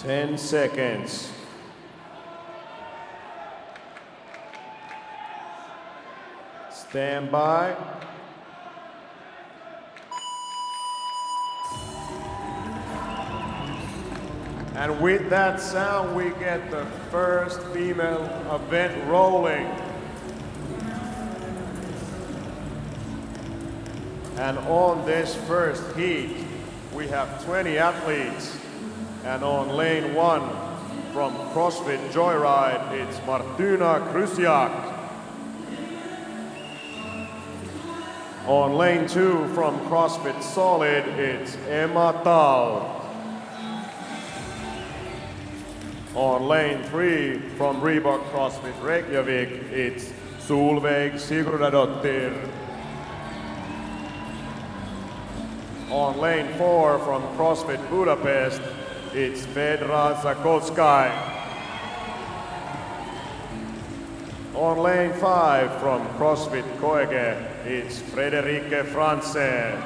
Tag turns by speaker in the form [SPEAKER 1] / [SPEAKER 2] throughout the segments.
[SPEAKER 1] 10 seconds. Stand by. And with that sound, we get the first female event rolling. And on this first heat, we have 20 athletes. And on lane 1 from CrossFit Joyride, it's Martina Krysiak. On lane 2 from CrossFit Solid, it's Emma Tal. On lane 3 from Reebok CrossFit Reykjavik, it's Solveig Sigurdardottir. On lane 4 from CrossFit Budapest, it's Fedra Zakotskaya. On lane 5 from CrossFit Koege, it's Frederike Franzen.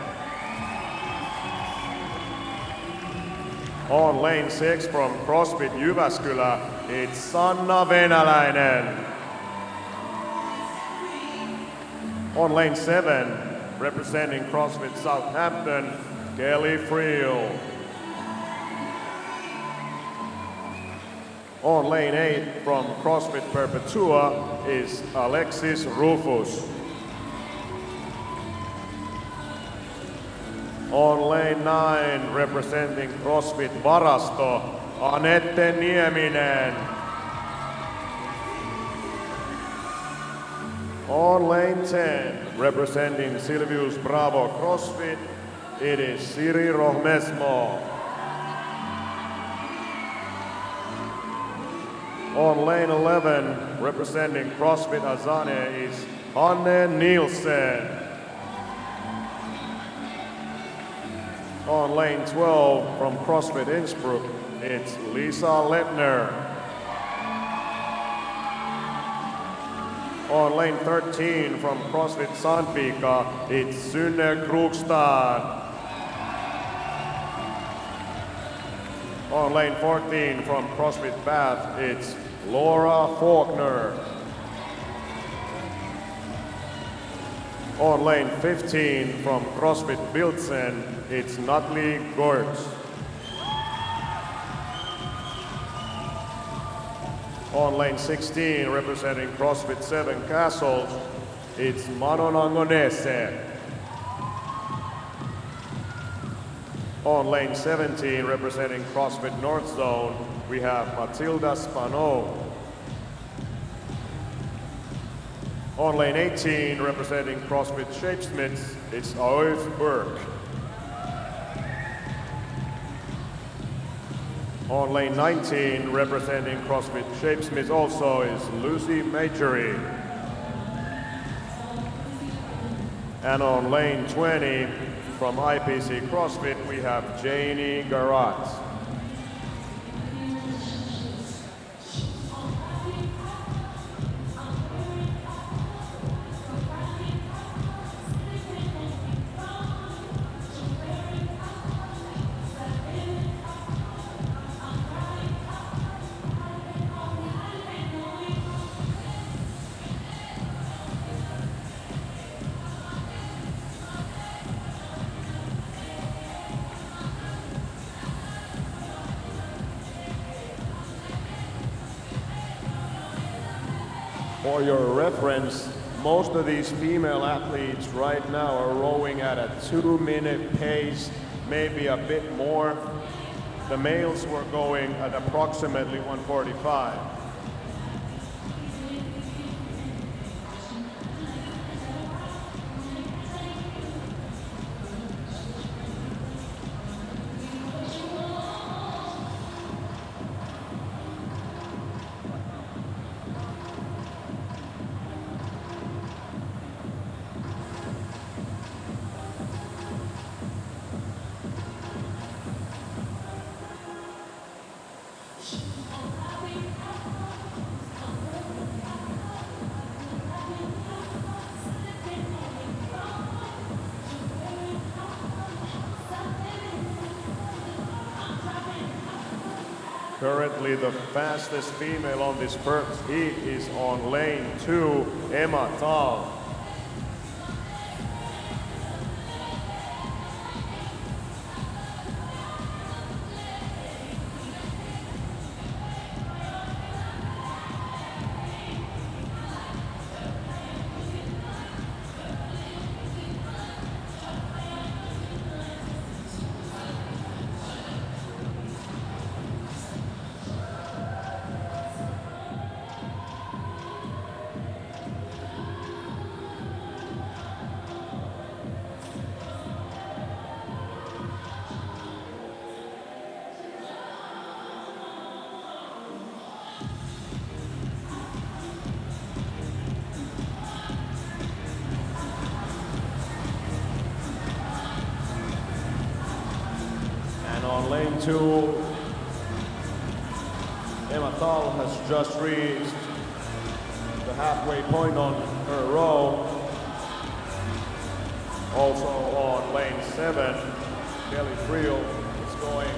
[SPEAKER 1] On lane 6 from CrossFit Jyväskylä, it's Sanna Venäläinen. On lane 7, representing CrossFit Southampton, Kelly Friel. On lane 8 from CrossFit Perpetua is Alexis Rufus. On lane 9, representing CrossFit Varasto, Anette Nieminen. On lane 10, representing Silvius Bravo CrossFit, it is Siri Rohmesmo. On lane 11, representing CrossFit Azane, is Hanne Nielsen. On lane 12 from CrossFit Innsbruck, it's Lisa Lettner. On lane 13 from CrossFit Sandvika, it's Synne Krugstad. On lane 14 from CrossFit Bath, it's Laura Faulkner. On lane 15 from CrossFit Biltzen, it's Natalie Gortz. On lane 16, representing CrossFit 7 Castles, it's Manon Angonese. On lane 17, representing CrossFit North Zone, we have Matilda Spano. On lane 18, representing CrossFit Shapesmiths, it's Aoif Burke. On lane 19, representing CrossFit Shapesmiths also is Lucy Majory. And on lane 20, from IPC CrossFit, we have Janie Garat. For your reference, most of these female athletes right now are rowing at a 2-minute pace, maybe a bit more. The males were going at approximately 1:45. Currently the fastest female on this first heat is on lane 2, Emma Thal. On lane 2, Emma Thal has just reached the halfway point on her row. Also on lane 7, Kelly Friel is going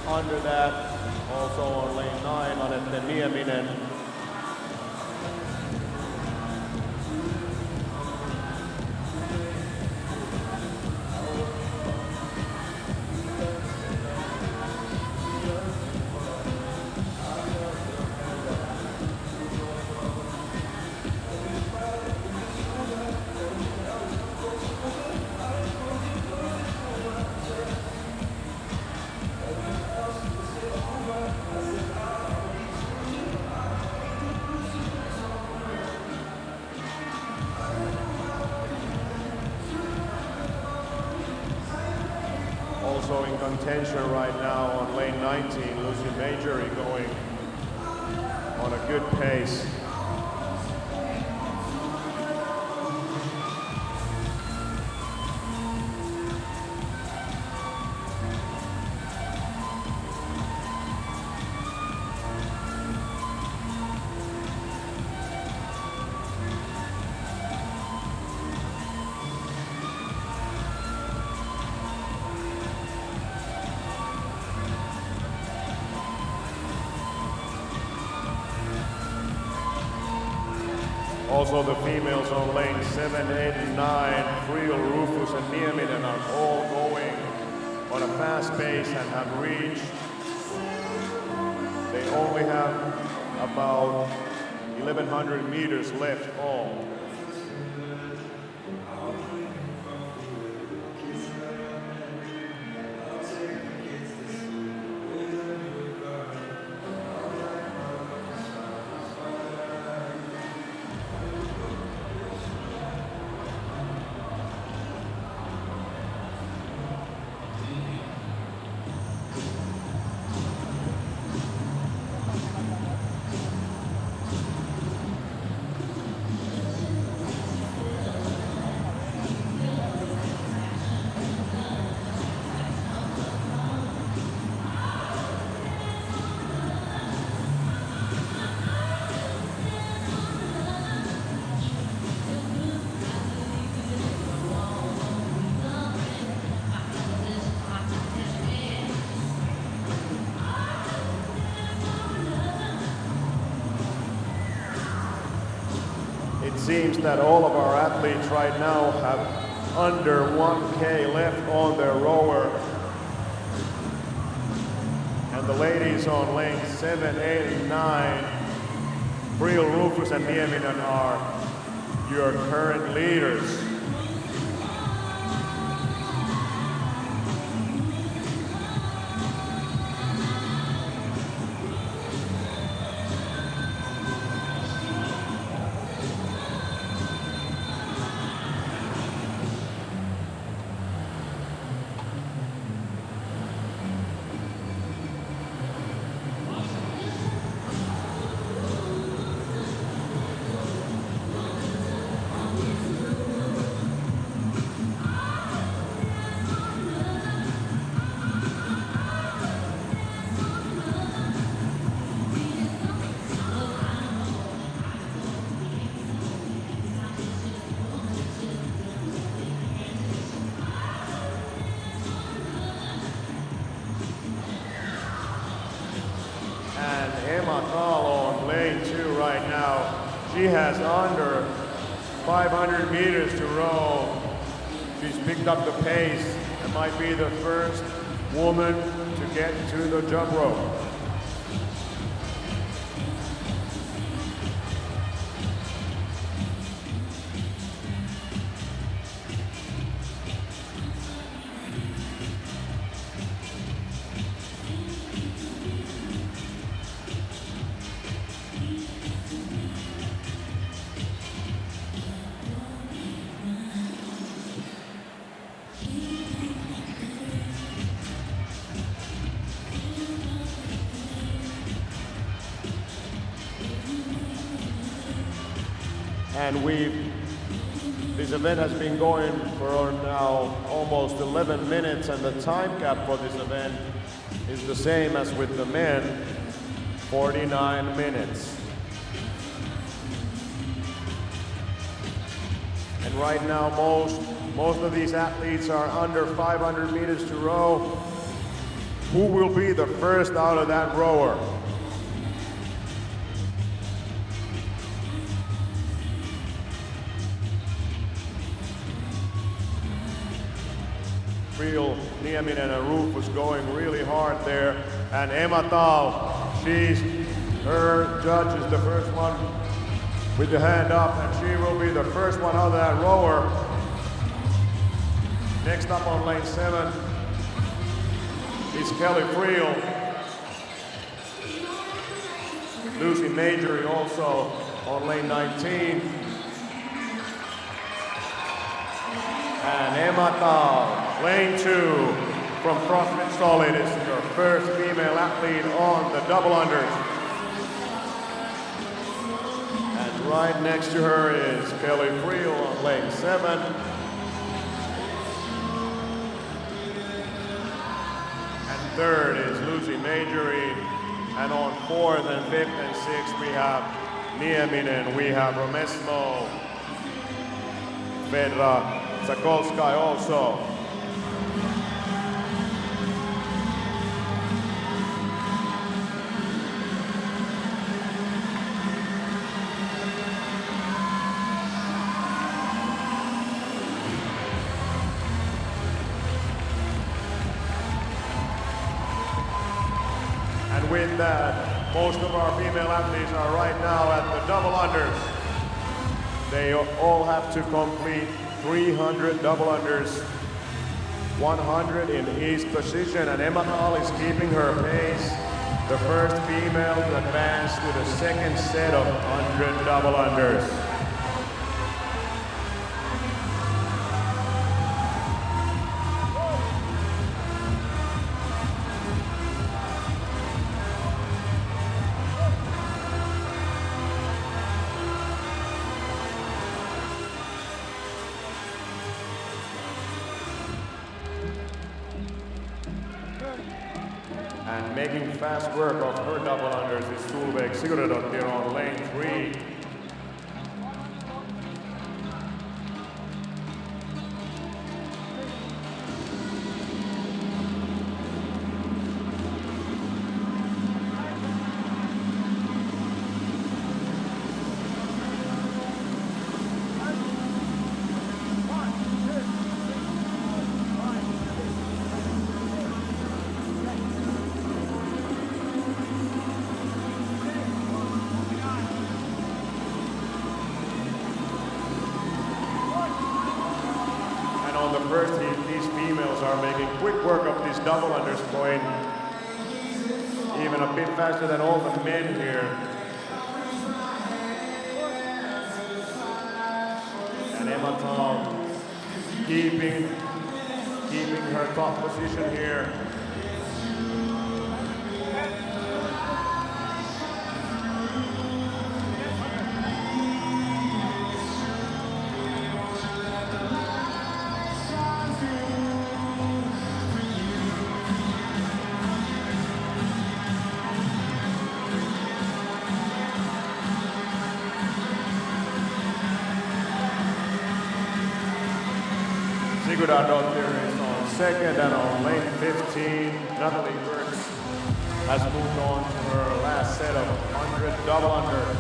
[SPEAKER 1] under that. Also on lane 9, Anette Nieminen. Also in contention right now on lane 19, Lucy Majory going on a good pace. Also the females on lane 7, 8, and 9, Friel, Rufus, and Nieminen are all going on a fast pace and have reached. They only have about 1,100 meters left all. It seems that all of our athletes right now have under 1K left on their rower. And the ladies on lane 7, 8, and 9, Friel, Rufus, and Nieminen are your current leaders. has under 500 meters to row. She's picked up the pace and might be the first woman to get to the jump rope. And this event has been going for now almost 11 minutes, and the time cap for this event is the same as with the men, 49 minutes. And right now most of these athletes are under 500 meters to row. Who will be the first out of that rower? Nieminen and Rufus going really hard there, and Emma Thal, her judge is the first one with the hand up, and she will be the first one out of that rower. Next up on lane 7 is Kelly Friel. Lucy Majory also on lane 19. And Emma Thal, lane 2 from CrossFit Solid, is your first female athlete on the double unders. And right next to her is Kelly Friel on lane 7. And third is Lucy Majory. And on 4th and 5th and 6th we have Nieminen, we have Romesmo, Vedra, Zakolskaya also. And with that, most of our female athletes are right now at the double unders. They all have to complete 300 double unders, 100 in each position, and Emma Thal is keeping her pace. The first female to advance to the second set of 100 double unders. And making fast work of her double unders is Solveig Sigurdardottir on lane 3. On the first heat, these females are making quick work of these double unders, going even a bit faster than all the men here. And Emma Thal keeping her top position here. Sigurdardottir is on second, and on lane 15, Natalie Burke has moved on to her last set of 100 double unders.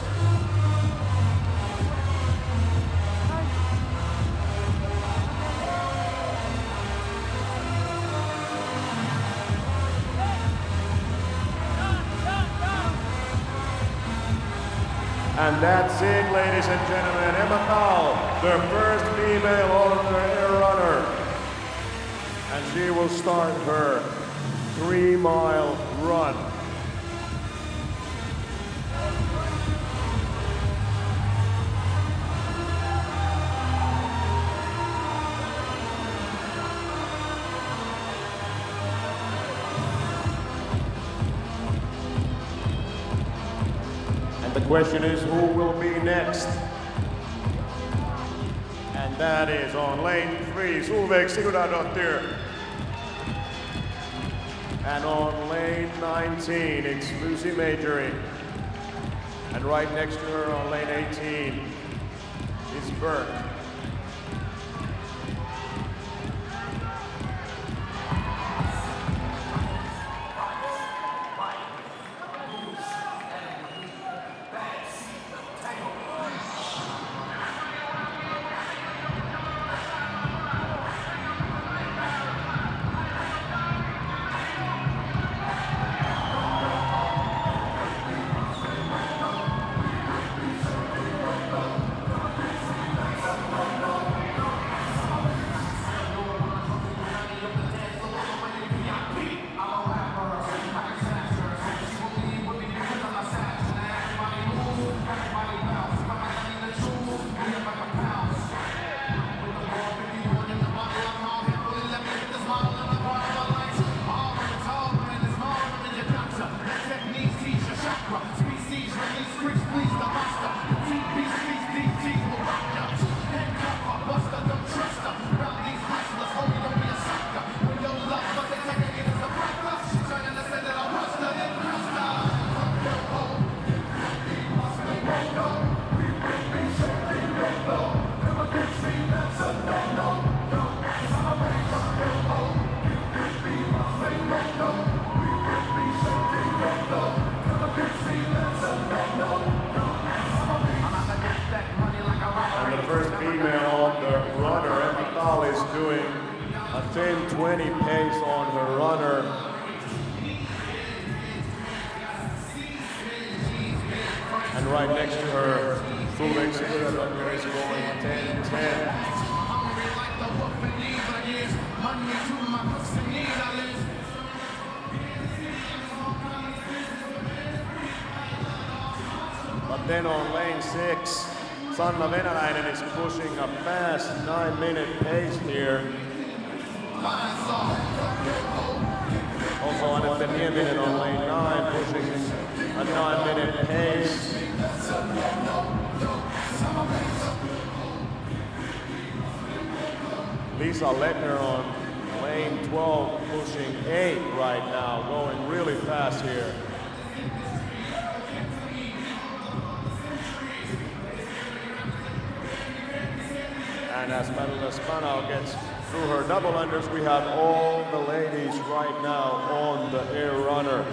[SPEAKER 1] And that's it, ladies and gentlemen. Emma Thal, the first female on-under air runner. And she will start her 3-mile run. The question is, who will be next? And that is on lane 3, Solveig Sigurdardottir. And on lane 19, it's Lucy Majory. And right next to her on lane 18 is Burke. Doing a 10:20 pace on her runner. And right next to her, Solveig Sigurdardottir is going 10:10. But then on lane 6, Sanna Venäläinen is pushing a fast 9-minute pace here. Also Anette Nieminen on lane 9 pushing a 9-minute pace. Lisa Lettner on lane 12 pushing 8 right now, going really fast here. And as Manuela Spanau gets through her double unders, we have all the ladies right now on the air runner.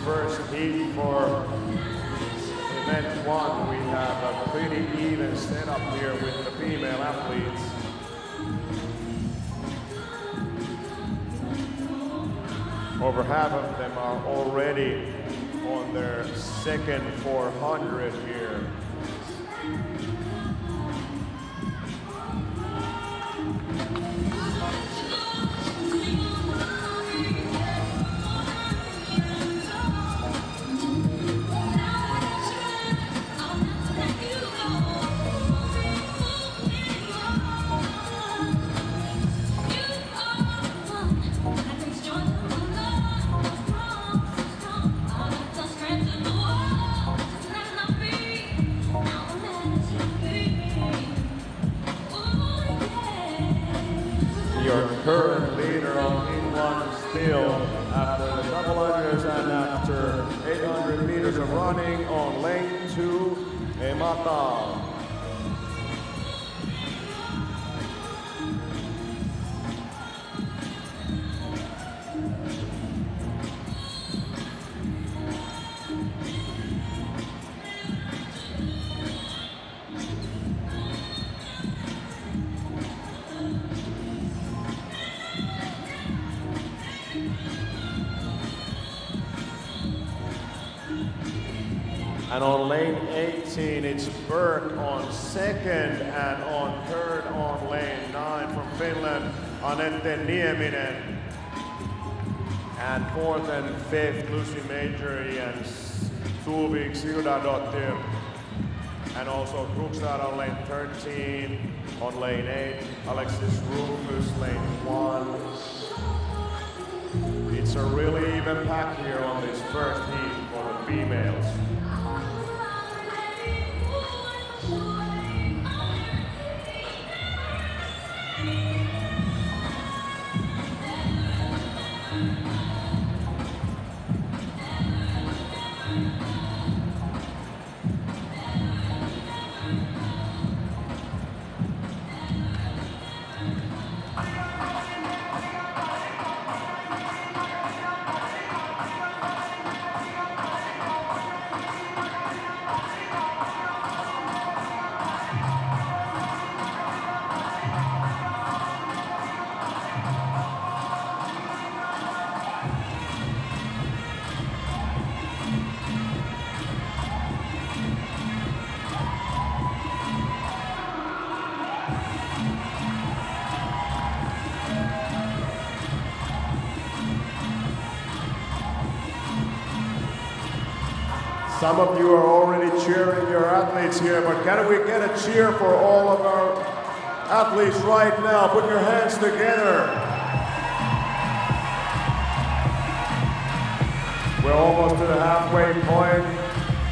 [SPEAKER 1] First heat for event 1, we have a pretty even setup here with the female athletes. Over half of them are already on their second 400 here. of running on lane 2, Emma Dahl. And on lane 18, it's Burke on second, and on third on lane 9 from Finland, Anette Nieminen. And fourth and fifth, Lucy Majory and Solvik Sildadottir. And also Krugstad on lane 13, on lane 8, Alexis Rufus, lane 1. It's a really even pack here on this first heat for the females. Some of you are already cheering your athletes here, but can we get a cheer for all of our athletes right now? Put your hands together. We're almost to the halfway point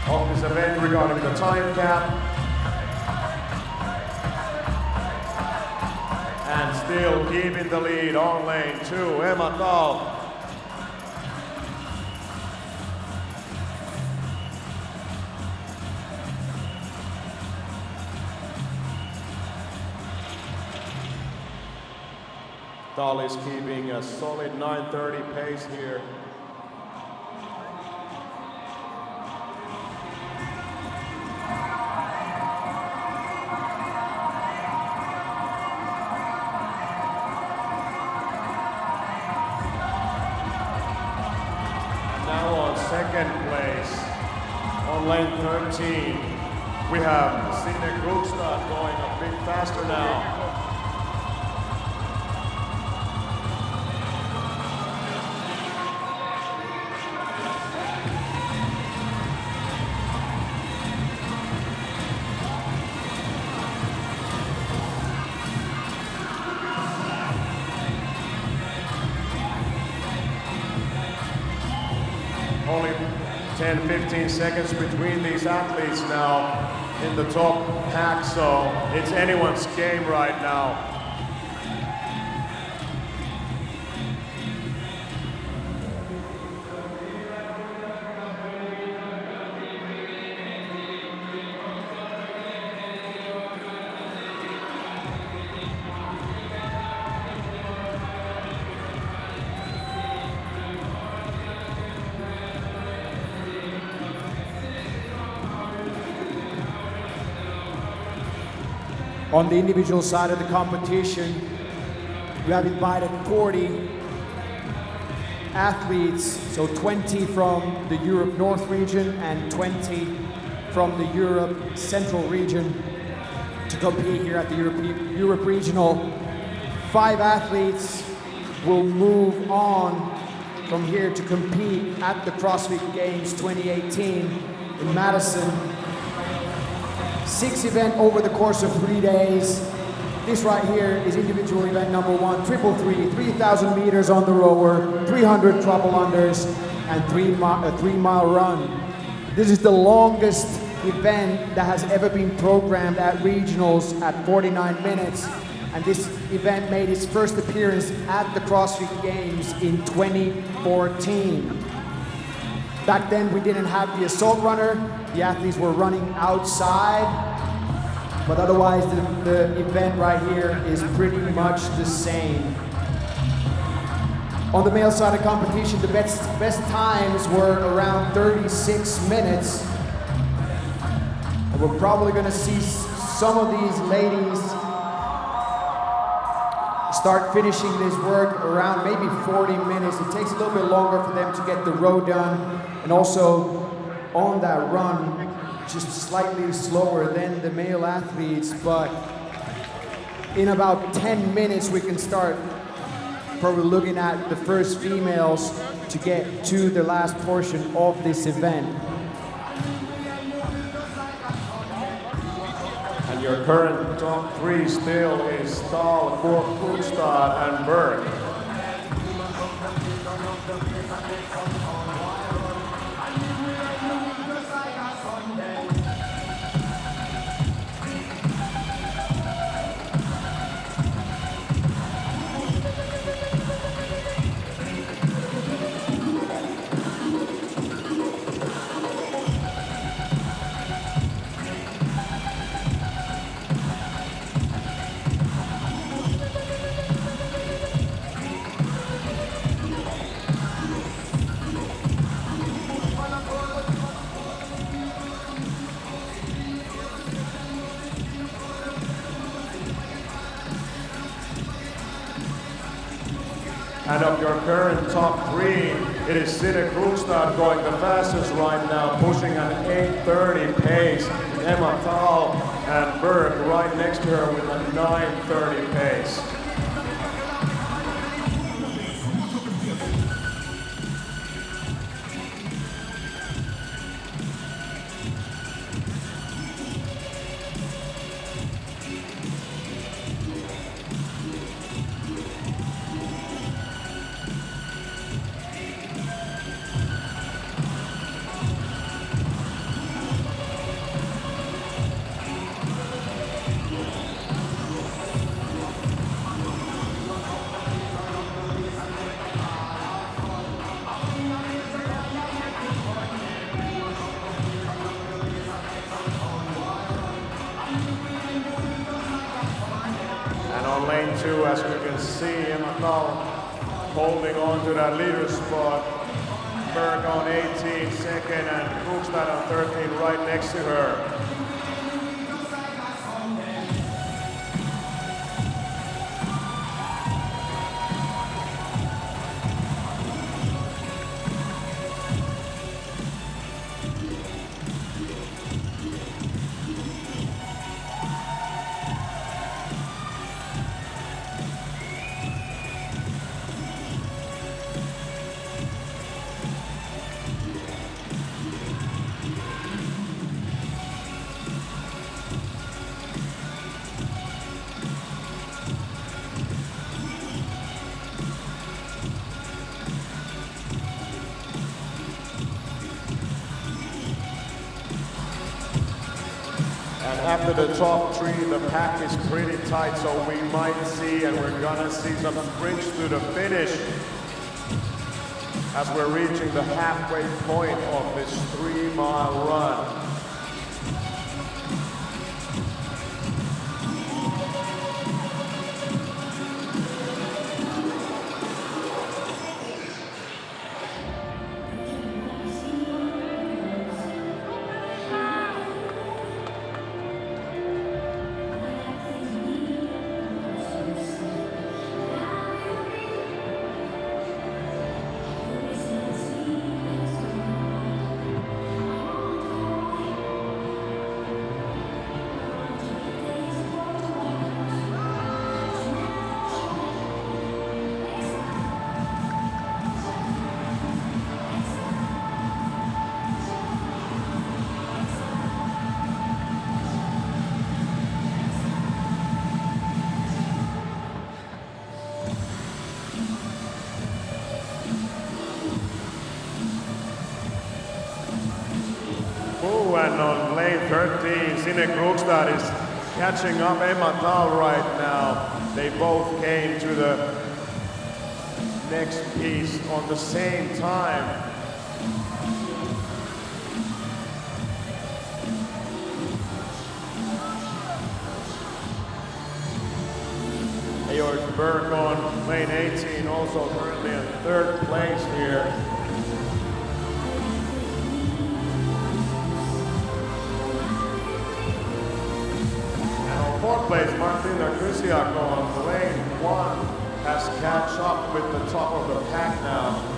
[SPEAKER 1] of this event regarding the time cap. And still keeping the lead on lane 2, Emma Dahl. Dahl is keeping a solid 9:30 pace here. Now on second place, on lane 13, we have Signe Krugstad going a bit faster now. Only 10-15 seconds between these athletes now in the top pack, so it's anyone's game right now.
[SPEAKER 2] On the individual side of the competition, we have invited 40 athletes, so 20 from the Europe North region and 20 from the Europe Central region to compete here at the Europe Regional. 5 athletes will move on from here to compete at the CrossFit Games 2018 in Madison. 6 events over the course of 3 days. This right here is individual event number 1, 333, 3,000 meters on the rower, 300 triple unders, and a 3-mile run. This is the longest event that has ever been programmed at regionals at 49 minutes. And this event made its first appearance at the CrossFit Games in 2014. Back then we didn't have the assault runner. The athletes were running outside. But otherwise the event right here is pretty much the same. On the male side of competition, the best times were around 36 minutes. And we're probably gonna see some of these ladies start finishing this work around maybe 40 minutes. It takes a little bit longer for them to get the row done. And also on that run, just slightly slower than the male athletes. But in about 10 minutes, we can start probably looking at the first females to get to the last portion of this event.
[SPEAKER 1] And your current top three still is Stahl, Krugstad, and Berg. And of your current top three, it is Fittest Krugstad going the fastest right now, pushing an 8:30 pace. Emma Thal and Berg right next to her with a 9:30 pace. On lane two, as we can see, Emma Thal holding on to that leader spot. Berg on 18 second and Krugstad on 13 right next to her. And after the top three, the pack is pretty tight, so we might see, and we're gonna see some sprints to the finish as we're reaching the halfway point of this 3-mile run. And on lane 13, Fittest Krugstad is catching up Emma Thal right now. They both came to the next piece on the same time. Burke on lane 18, also currently in third place here. And on fourth place, Martina Krysiak on lane 1 has catch up with the top of the pack now.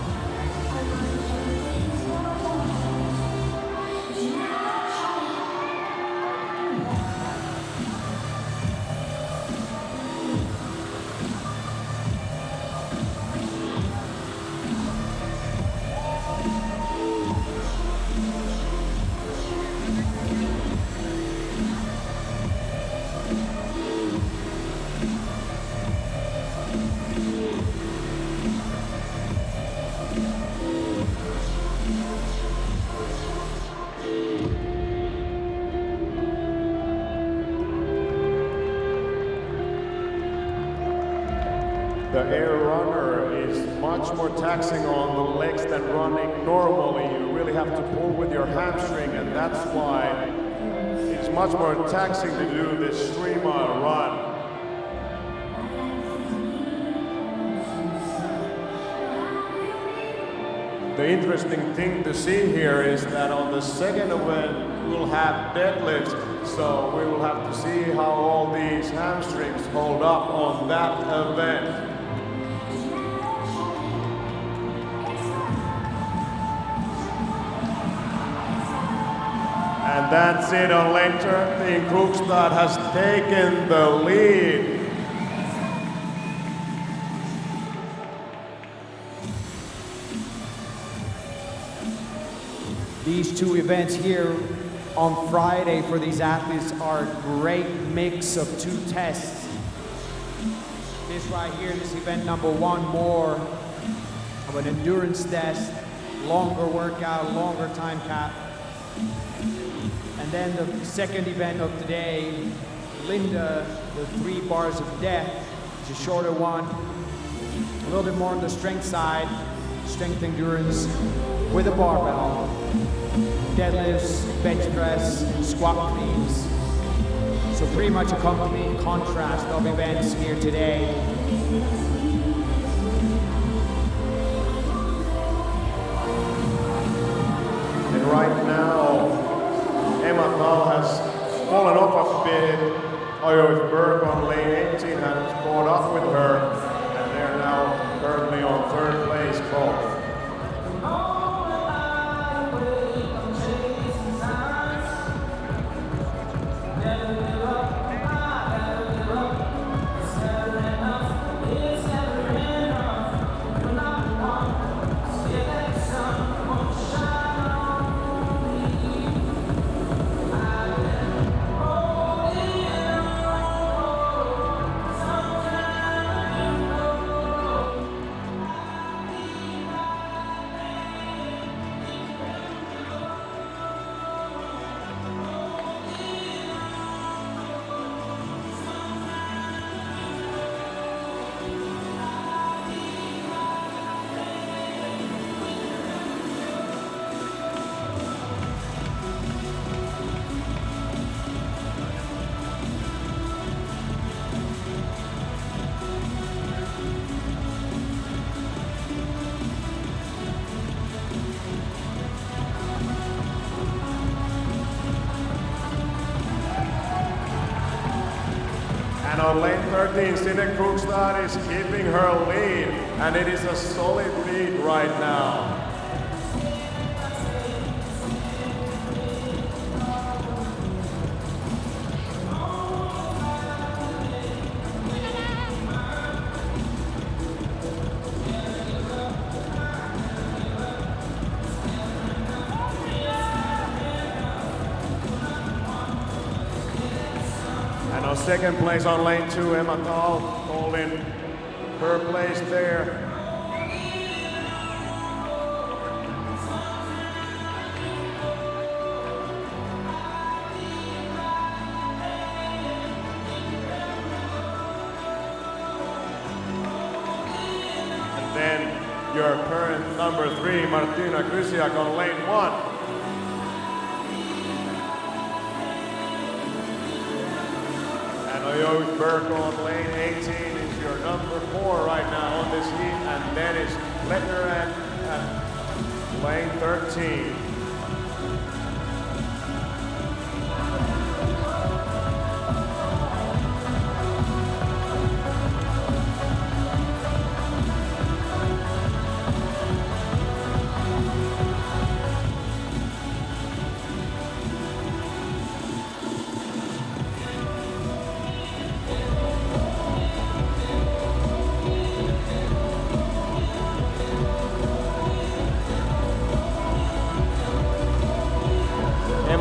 [SPEAKER 1] The air runner is much more taxing on the legs than running normally. You really have to pull with your hamstring, and that's why it's much more taxing to do this 3-mile run. The interesting thing to see here is that on the second event we'll have deadlifts, so we will have to see how all these hamstrings hold up on that event. And that's it on lane 13. Krugstad has taken the lead.
[SPEAKER 2] These two events here on Friday for these athletes are a great mix of two tests. This right here, this event number 1, more of an endurance test, longer workout, longer time cap. And then the second event of the day, Linda, the 3 bars of death, is a shorter one, a little bit more on the strength side, strength endurance with a barbell, deadlifts, bench press, squat cleans. So pretty much a complete contrast of events here today.
[SPEAKER 1] And right now, Emma Thal has fallen off a bit. Oyo Berg on lane 18 has caught up with her, and they're now currently on third place both. And on lane 13, Sinead Krugstad is keeping her lead, and it is a solid lead right now. And on second place on lane 2, Emma Thal holding her place there. And then your current number 3, Martina Krysiak on lane 1. Oyo Berg on lane 18 is your number 4 right now on this heat, and then it's Lettner at lane 13.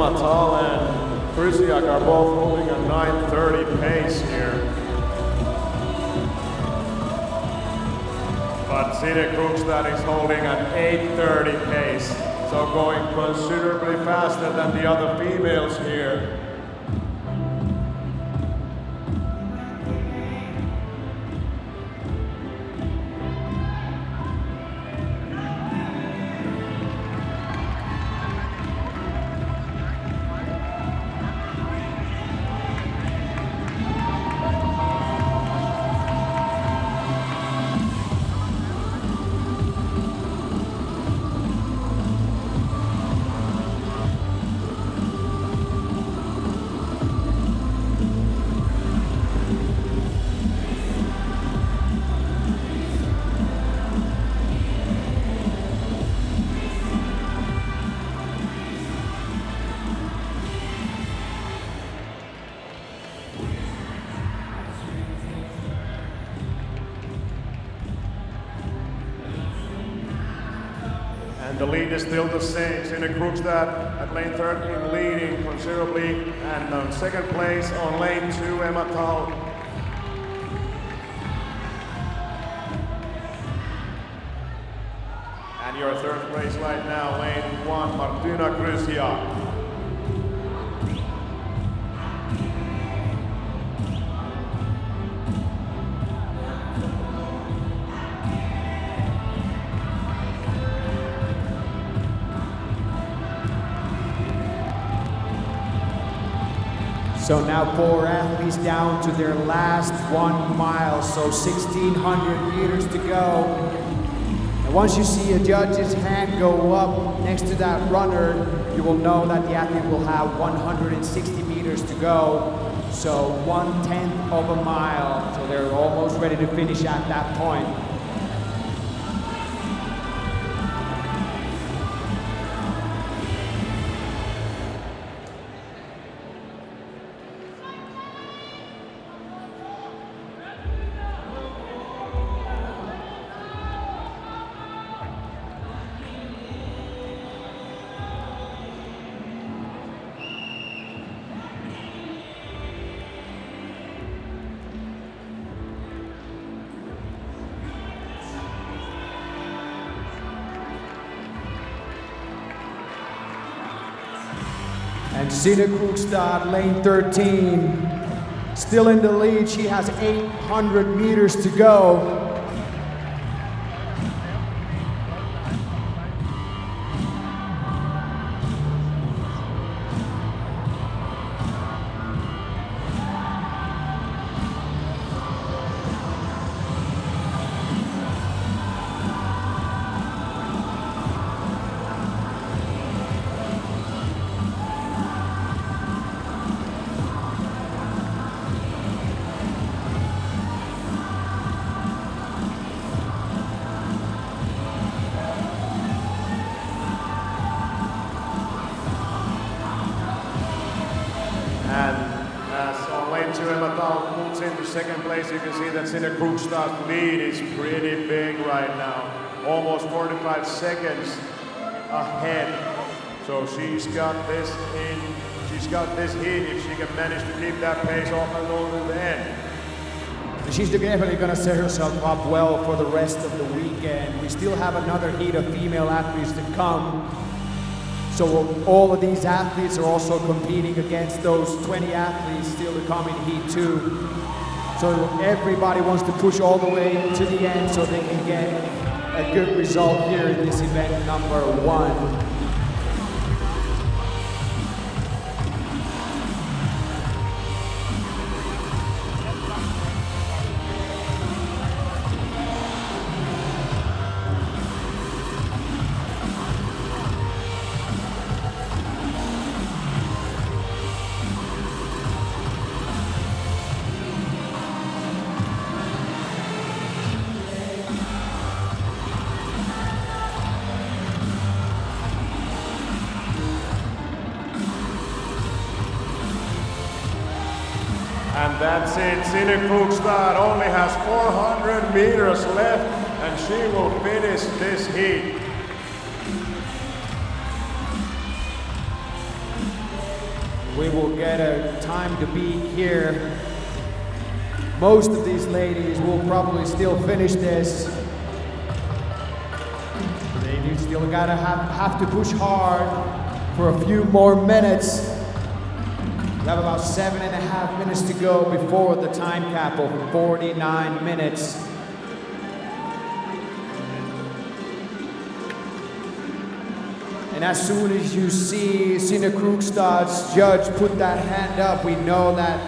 [SPEAKER 1] Tal and Krysiak are both holding a 9:30 pace here. But Sine Krugstad is holding an 8:30 pace, so going considerably faster than the other females here. And the lead is still the same. Sine Krugstad at lane 13 leading considerably, and on second place on lane 2, Emma Tal. And your third place right now, lane 1, Martina Krysiak.
[SPEAKER 2] So now 4 athletes down to their last 1 mile, so 1,600 meters to go. And once you see a judge's hand go up next to that runner, you will know that the athlete will have 160 meters to go. So 1/10 of a mile, so they're almost ready to finish at that point. And Sine Krugstad, lane 13, still in the lead. She has 800 meters to go.
[SPEAKER 1] Into second place, you can see that Sine Krugstad's lead is pretty big right now, almost 45 seconds ahead. So she's got this heat if she can manage to keep that pace off and go to the end.
[SPEAKER 2] She's definitely going to set herself up well for the rest of the weekend. We still have another heat of female athletes to come. So all of these athletes are also competing against those 20 athletes still to come in Heat 2. So everybody wants to push all the way to the end so they can get a good result here in this event number 1.
[SPEAKER 1] That's it. Sine Krugstad only has 400 meters left and she will finish this heat.
[SPEAKER 2] We will get a time to beat here. Most of these ladies will probably still finish this. They do still gotta have to push hard for a few more minutes. We have about 7.5 minutes to go before the time cap of 49 minutes. And as soon as you see Sine Krugstad's judge put that hand up, we know that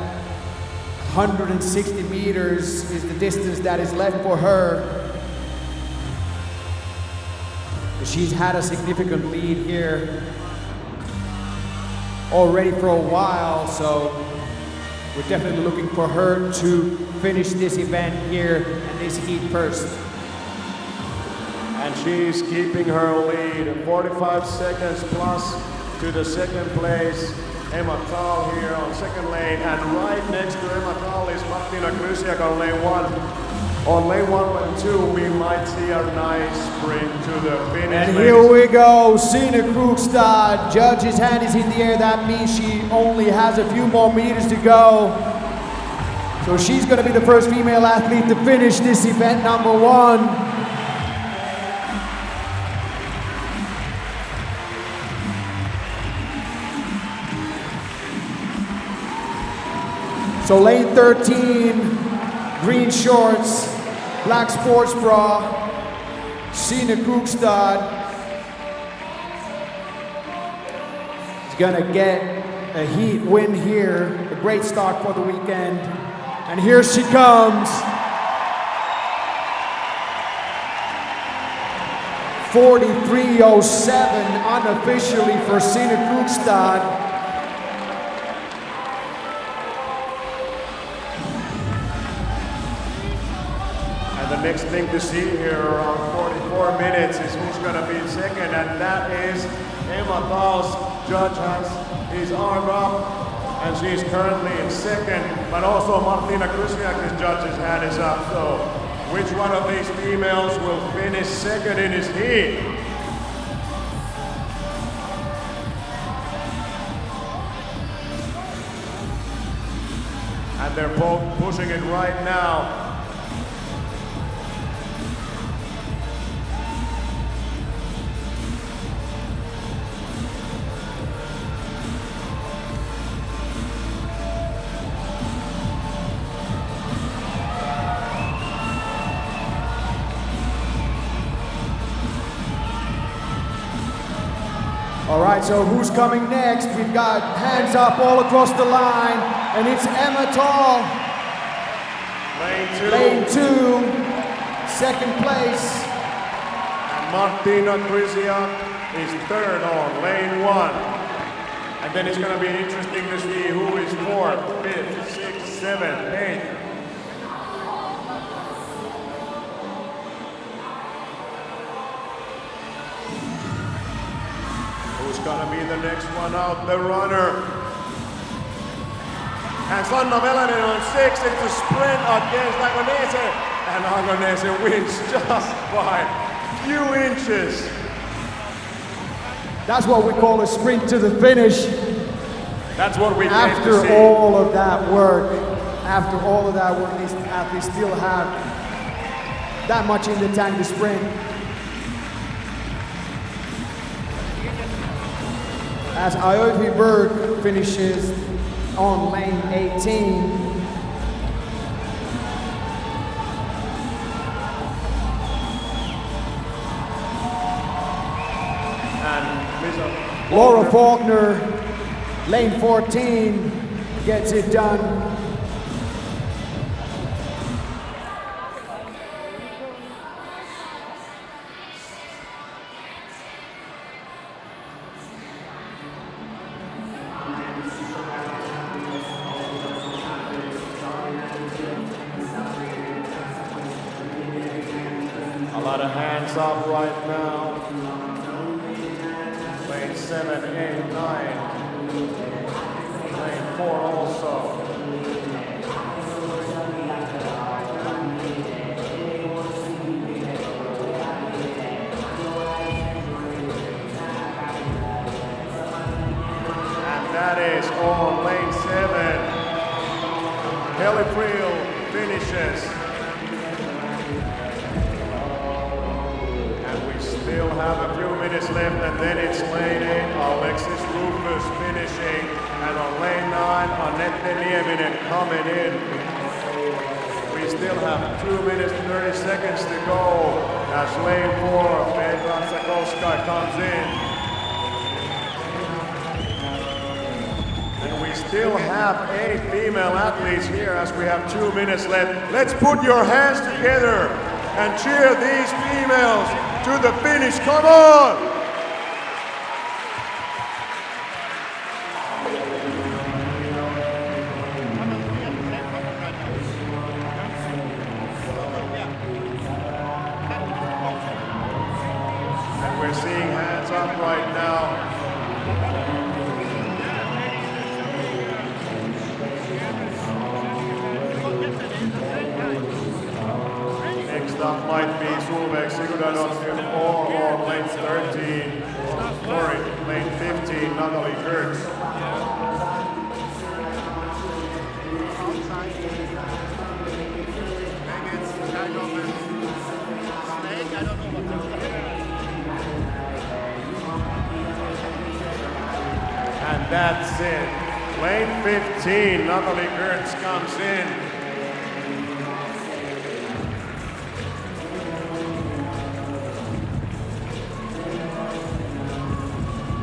[SPEAKER 2] 160 meters is the distance that is left for her. She's had a significant lead here already for a while, so we're definitely looking for her to finish this event here and this heat first.
[SPEAKER 1] And she's keeping her lead, 45 seconds plus to the second place. Emma Thal here on second lane, and right next to Emma Thal is Martina Krysiak on lane 1. On lane 1 and 2, we might see a nice sprint to the finish.
[SPEAKER 2] And here we go, Sine Krugstad, judge's hand is in the air. That means she only has a few more meters to go. So she's gonna be the first female athlete to finish this event number 1. So lane 13, green shorts, black sports bra, Sine Krugstad is gonna get a heat win here, a great start for the weekend. And here she comes. 43:07 unofficially for Sine Krugstad.
[SPEAKER 1] The next thing to see here around 44 minutes is who's going to be in second, and that is Emma Thal's judge has his arm up, and she's currently in second, but also Martina Krysiak's judge's hand is up, so which one of these females will finish second in his heat? And they're both pushing it right now.
[SPEAKER 2] All right, so who's coming next? We've got hands up all across the line, and it's Emma Thal. Lane 2, second place.
[SPEAKER 1] And Martina Krysiak is third on lane 1. And then it's going to be interesting to see who is 4th, 5th, 6th, 7th, 8th. Who's gonna be the next one out? The runner. And Sanna Velanen on 6th. It's a sprint against Agonese. And Agonese wins just by a few inches.
[SPEAKER 2] That's what we call a sprint to the finish.
[SPEAKER 1] That's what we
[SPEAKER 2] After all of that work, these athletes still have that much in the tank to sprint. As Aoife Berg finishes on lane 18. And Laura Faulkner, lane 14, gets it done.
[SPEAKER 1] A lot of hands up right now. Lane 7, 8, 9. Lane 4 also. that is on lane 7. Kelly Friel finishes. And we still have a few minutes left, and then it's lane 8, Alexis Rufus finishing. And on lane 9, Anette Nieminen coming in. We still have 2 minutes 30 seconds to go as lane 4, Petra Zakowska comes in. And we still have 8 female athletes here as we have 2 minutes left. Let's put your hands together and cheer these females to the finish. Come on! We're seeing hands up right now. Next up might be Solveig Sigurdardottir or lane 13, sorry, lane 15, Natalie Kurtz. And that's it. Lane 15, Natalie Kurtz comes in.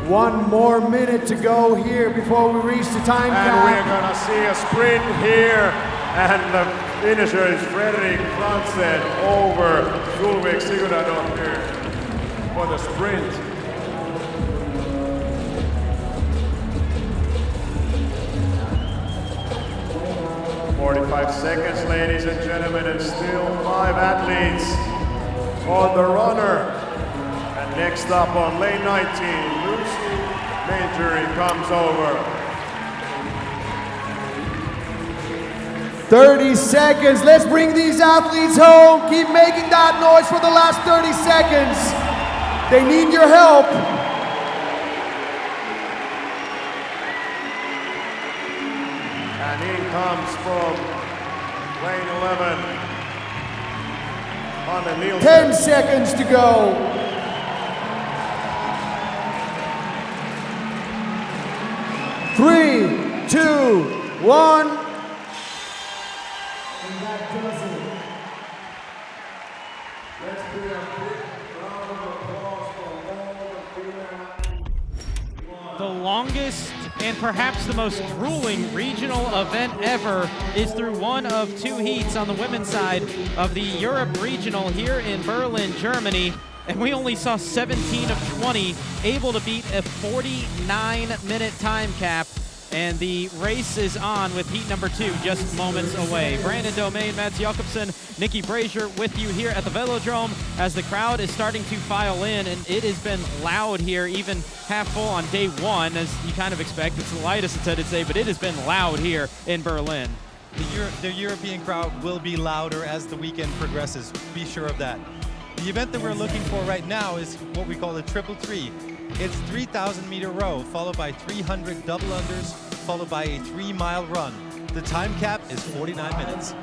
[SPEAKER 2] One more minute to go here before we reach the time
[SPEAKER 1] And
[SPEAKER 2] cap.
[SPEAKER 1] we're gonna see a sprint here. And the finisher is Fredrik Frantzen over Solveig Sigurdardottir for the sprint. 45 seconds, ladies and gentlemen, and still 5 athletes on the runner. And next up on lane 19, Lucy Majory comes over.
[SPEAKER 2] 30 seconds. Let's bring these athletes home. Keep making that noise for the last 30 seconds. They need your help.
[SPEAKER 1] And in comes from lane 11, Anne Nielsen.
[SPEAKER 2] 10 seconds to go. 3, 2, 1.
[SPEAKER 3] The longest and perhaps the most grueling regional event ever is through one of 2 heats on the women's side of the Europe Regional here in Berlin, Germany. And we only saw 17 of 20 able to beat a 49-minute time cap. And the race is on with heat number 2 just moments away. Brandon Domain, Mats Jakobsen, Nikki Brazier with you here at the Velodrome as the crowd is starting to file in, and it has been loud here, even half full on day 1, as you kind of expect. It's the lightest it's headed today, but it has been loud here in Berlin.
[SPEAKER 4] The European crowd will be louder as the weekend progresses. Be sure of that. The event that we're looking for right now is what we call the triple three. It's 3,000-meter row, followed by 300 double unders, followed by a 3-mile run. The time cap is 49 minutes.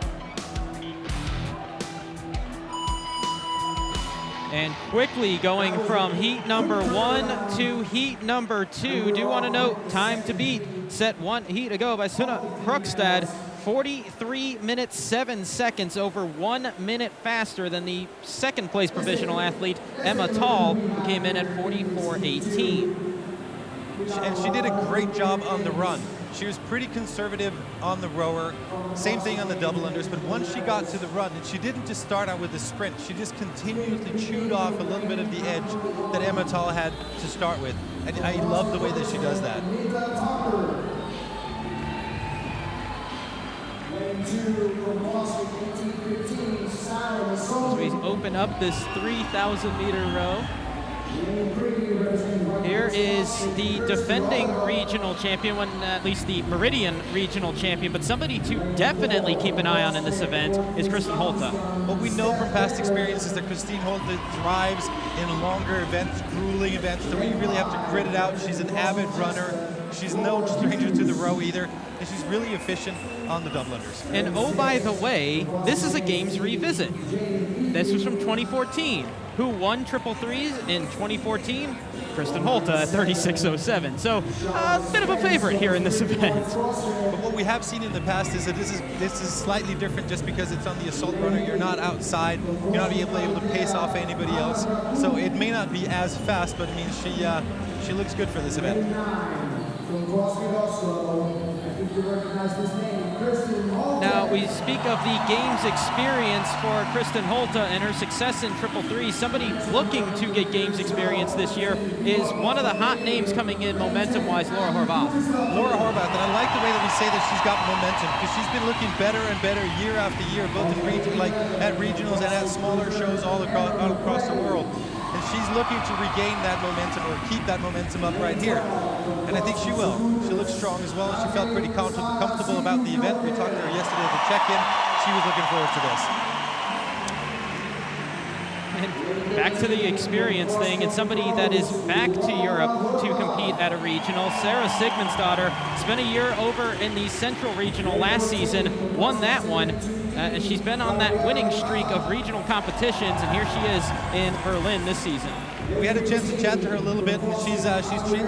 [SPEAKER 3] And quickly going from heat number 1 to heat number 2. Do want to note, time to beat, set 1 heat ago by Sunne Krogstad. 43 minutes 7 seconds, over 1 minute faster than the second place provisional athlete Emma Tall, who came in at 44:18.
[SPEAKER 4] And she did a great job on the run. She was pretty conservative on the rower, same thing on the double unders, but once she got to the run, and she didn't just start out with the sprint, she just continuously chewed off a little bit of the edge that Emma Tall had to start with. And I love the way that she does that.
[SPEAKER 3] As we open up this 3,000-meter row, here is the defending regional champion, at least the Meridian regional champion, but somebody to definitely keep an eye on in this event is Kristin Holte.
[SPEAKER 4] What we know from past experiences that Kristin Holte thrives in longer events, grueling events, so we really have to grit it out. She's an avid runner. She's no stranger to the row either, and she's really efficient on the double unders.
[SPEAKER 3] And oh, by the way, this is a Games revisit. This was from 2014. Who won triple threes in 2014? Kristen Holta at 36.07. So a bit of a favorite here in this event.
[SPEAKER 4] But what we have seen in the past is that this is slightly different just because it's on the assault runner. You're not outside. You're not able to pace off anybody else. So it may not be as fast, but it means she looks good for this event.
[SPEAKER 3] Now we speak of the Games experience for Kristen Holta and her success in triple threes. Somebody looking to get Games experience this year is one of the hot names coming in momentum-wise, Laura Horvath.
[SPEAKER 4] Laura Horvath, and I like the way that we say that she's got momentum because she's been looking better and better year after year, both in at regionals and at smaller shows all across the world. And she's looking to regain that momentum or keep that momentum up right here. And I think she will. She looks strong as well, and she felt pretty comfortable about the event. We talked to her yesterday at the check-in. She was looking forward to this.
[SPEAKER 3] And back to the experience thing, and somebody that is back to Europe to compete at a regional, Sarah Sigmundsdottir, spent a year over in the Central Regional last season, won that one, and she's been on that winning streak of regional competitions, and here she is in Berlin this season.
[SPEAKER 4] We had a chance to chat to her a little bit, and she's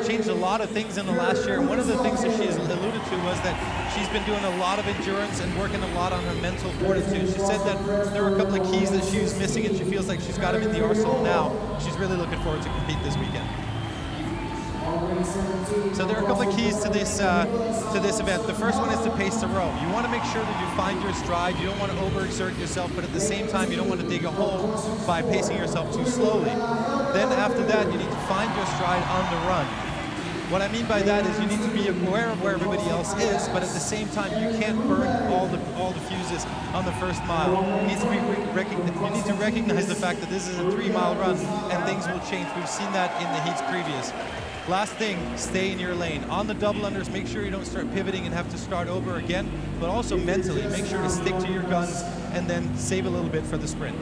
[SPEAKER 4] changed a lot of things in the last year. And one of the things that she has alluded to was that she's been doing a lot of endurance and working a lot on her mental fortitude. She said that there were a couple of keys that she was missing, and she feels like she's got them in the arsenal now. She's really looking forward to compete this weekend. So there are a couple of keys to this event. The first one is to pace the row. You want to make sure that you find your stride. You don't want to overexert yourself, but at the same time, you don't want to dig a hole by pacing yourself too slowly. Then after that, you need to find your stride on the run. What I mean by that is you need to be aware of where everybody else is, but at the same time, you can't burn all the fuses on the first mile. You need to recognize the fact that this is a 3-mile run, and things will change. We've seen that in the heats previous. Last thing, stay in your lane. On the double unders, make sure you don't start pivoting and have to start over again, but also mentally, make sure to stick to your guns and then save a little bit for the sprint.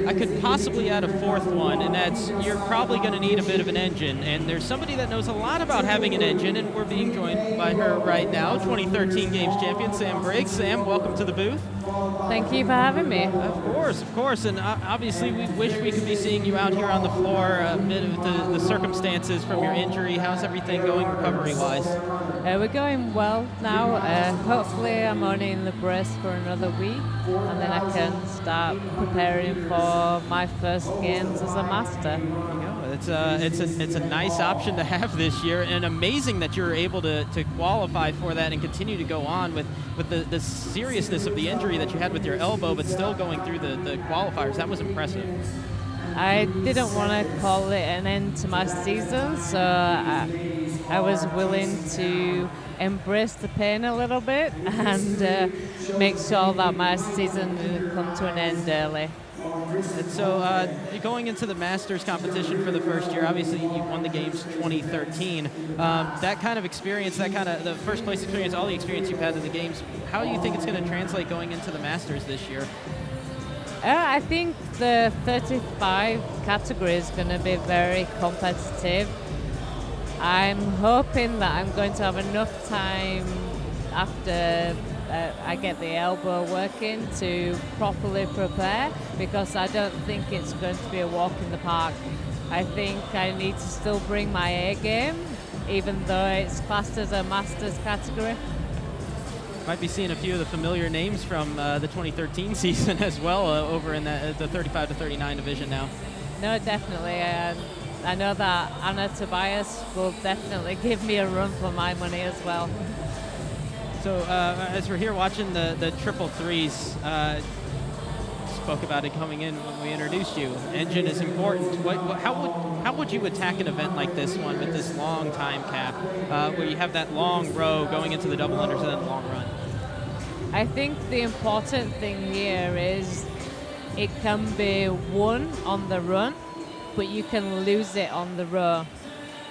[SPEAKER 3] I could possibly add a fourth one, and that's you're probably going to need a bit of an engine, and there's somebody that knows a lot about having an engine, and we're being joined by her right now, 2013 Games champion, Sam Briggs. Sam, welcome to the booth.
[SPEAKER 5] Thank you for having me.
[SPEAKER 3] Of course, and obviously we wish we could be seeing you out here on the floor amid the circumstances from your injury. How's everything going recovery-wise?
[SPEAKER 5] We're going well now. Hopefully I'm only in the brace for another week, and then I can start preparing for my first games as a master.
[SPEAKER 3] It's a nice option to have this year, and amazing that you're able to qualify for that and continue to go on with the seriousness of the injury that you had with your elbow, but still going through the qualifiers. That was impressive.
[SPEAKER 5] I didn't want to call it an end to my season, so I was willing to embrace the pain a little bit and make sure that my season didn't come to an end early.
[SPEAKER 3] And so going into the Masters competition for the first year, obviously you won the Games 2013. That kind of experience, that kind of the first place experience, all the experience you've had in the Games, how do you think it's going to translate going into the Masters this year?
[SPEAKER 5] I think the 35 category is going to be very competitive. I'm hoping that I'm going to have enough time after I get the elbow working to properly prepare, because I don't think it's going to be a walk in the park. I think I need to still bring my A game, even though it's classed as a Masters category.
[SPEAKER 3] Might be seeing a few of the familiar names from the 2013 season as well over in the 35 to 39 division now.
[SPEAKER 5] No, definitely. I know that Anna Tobias will definitely give me a run for my money as well.
[SPEAKER 3] So as we're here watching the triple threes, spoke about it coming in when we introduced you. Engine is important. How would you attack an event like this one with this long time cap, where you have that long row going into the double unders and then the long run?
[SPEAKER 5] I think the important thing here is it can be won on the run, but you can lose it on the row.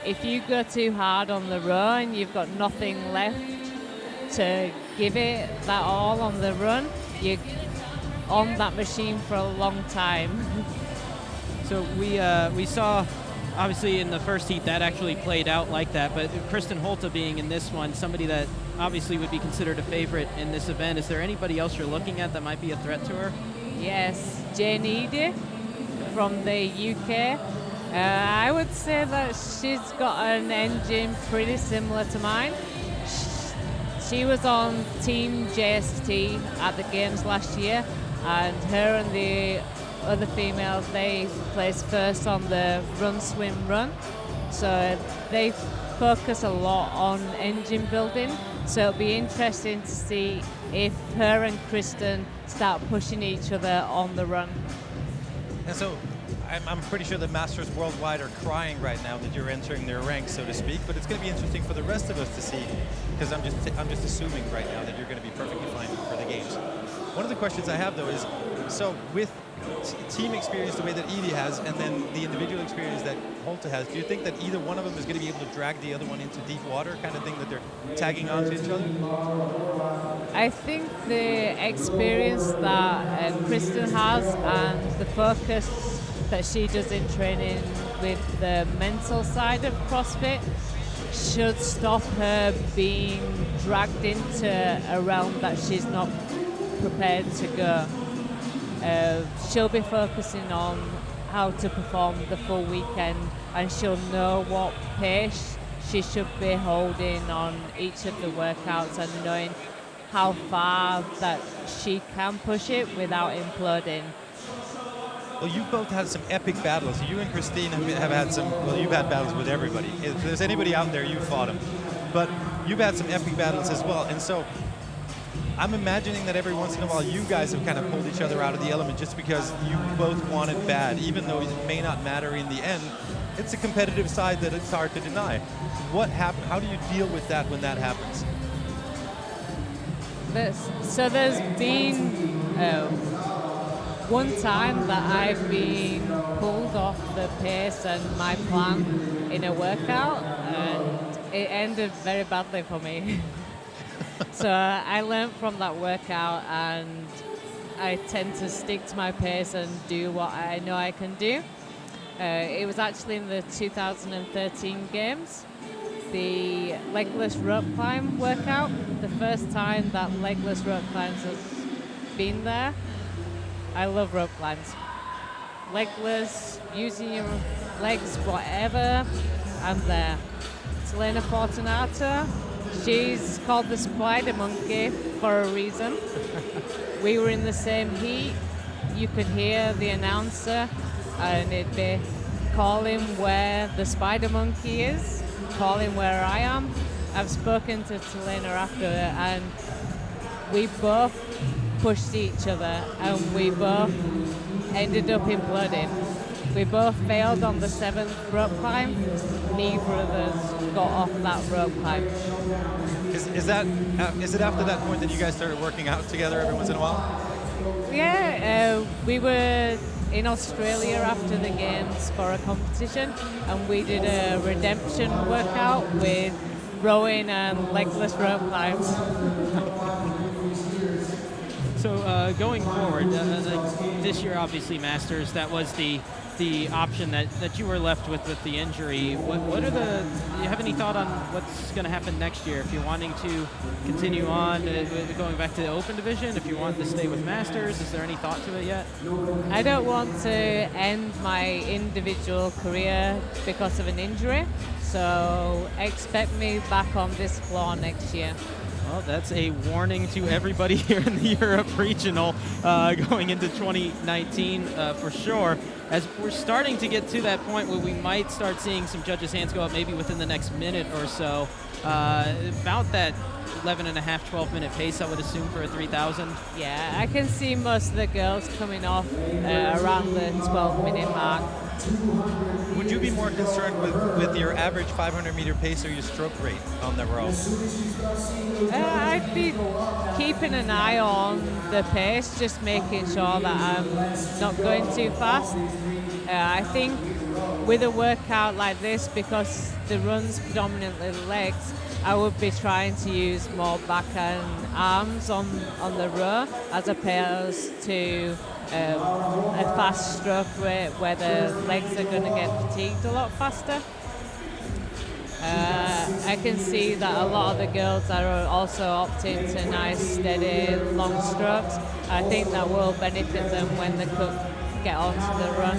[SPEAKER 5] If you go too hard on the row and you've got nothing left to give it that all on the run, you're on that machine for a long time.
[SPEAKER 3] So we saw obviously in the first heat that actually played out like that, but Kristen Holte being in this one, somebody that obviously would be considered a favorite in this event, is there anybody else you're looking at that might be a threat to her?
[SPEAKER 5] Yes, Jane Eady from the UK. I would say that she's got an engine pretty similar to mine. She was on Team JST at the games last year, and her and the other females, they placed first on the run, swim, run. So they focus a lot on engine building. So it'll be interesting to see if her and Kristen start pushing each other on the run.
[SPEAKER 4] And so I'm pretty sure the masters worldwide are crying right now that you're entering their ranks, so to speak, but it's going to be interesting for the rest of us to see, because I'm just assuming right now that you're going to be perfectly fine for the games. One of the questions I have, though, is, so with team experience the way that Edie has, and then the individual experience that Holte has, do you think that either one of them is going to be able to drag the other one into deep water, kind of thing, that they're tagging on to each other?
[SPEAKER 5] I think the experience that Kristen has and the focus that she does in training with the mental side of CrossFit should stop her being dragged into a realm that she's not prepared to go. She'll be focusing on how to perform the full weekend, and she'll know what pace she should be holding on each of the workouts and knowing how far that she can push it without imploding.
[SPEAKER 4] Well, you both had some epic battles. You and Christine have had some, well, you've had battles with everybody. If there's anybody out there, you fought them. But you've had some epic battles as well. And so I'm imagining that every once in a while you guys have kind of pulled each other out of the element just because you both want it bad, even though it may not matter in the end. It's a competitive side that it's hard to deny. What happened? How do you deal with that when that happens?
[SPEAKER 5] There's been one time that I've been pulled off the pace and my plan in a workout, and it ended very badly for me. So I learned from that workout, and I tend to stick to my pace and do what I know I can do. It was actually in the 2013 games, the legless rope climb workout, the first time that legless rope climbs has been there. I love rope climbs. Legless, using your legs, whatever, I'm there. Selena Fortunato, she's called the Spider Monkey for a reason. We were in the same heat. You could hear the announcer and it'd be calling where the Spider Monkey is, calling where I am. I've spoken to Selena after and we both pushed each other and we both ended up imploding. We both failed on the 7th rope climb. Neither of us got off that rope climb.
[SPEAKER 4] Is it after that point that you guys started working out together every once in a while?
[SPEAKER 5] Yeah, we were in Australia after the games for a competition, and we did a redemption workout with rowing and legless rope climbs.
[SPEAKER 3] So going forward, like this year, obviously Masters, that was the option that you were left with the injury. What are do you have any thought on what's going to happen next year? If you're wanting to continue on going back to the Open division, if you want to stay with Masters, is there any thought to it yet?
[SPEAKER 5] I don't want to end my individual career because of an injury, so expect me back on this floor next year.
[SPEAKER 3] Well, that's a warning to everybody here in the Europe Regional going into 2019 for sure. As we're starting to get to that point where we might start seeing some judges' hands go up maybe within the next minute or so. About that 11 and a half, 12-minute pace, I would assume, for a 3,000.
[SPEAKER 5] Yeah, I can see most of the girls coming off around the 12-minute mark.
[SPEAKER 4] Would you be more concerned with your average 500-meter pace or your stroke rate on the row?
[SPEAKER 5] I'd be keeping an eye on the pace, just making sure that I'm not going too fast. I think with a workout like this, because the run's predominantly legs, I would be trying to use more back and arms on the row, as opposed to a fast stroke rate where the legs are going to get fatigued a lot faster. I can see that a lot of the girls are also opting to nice, steady, long strokes. I think that will benefit them when they get onto the run,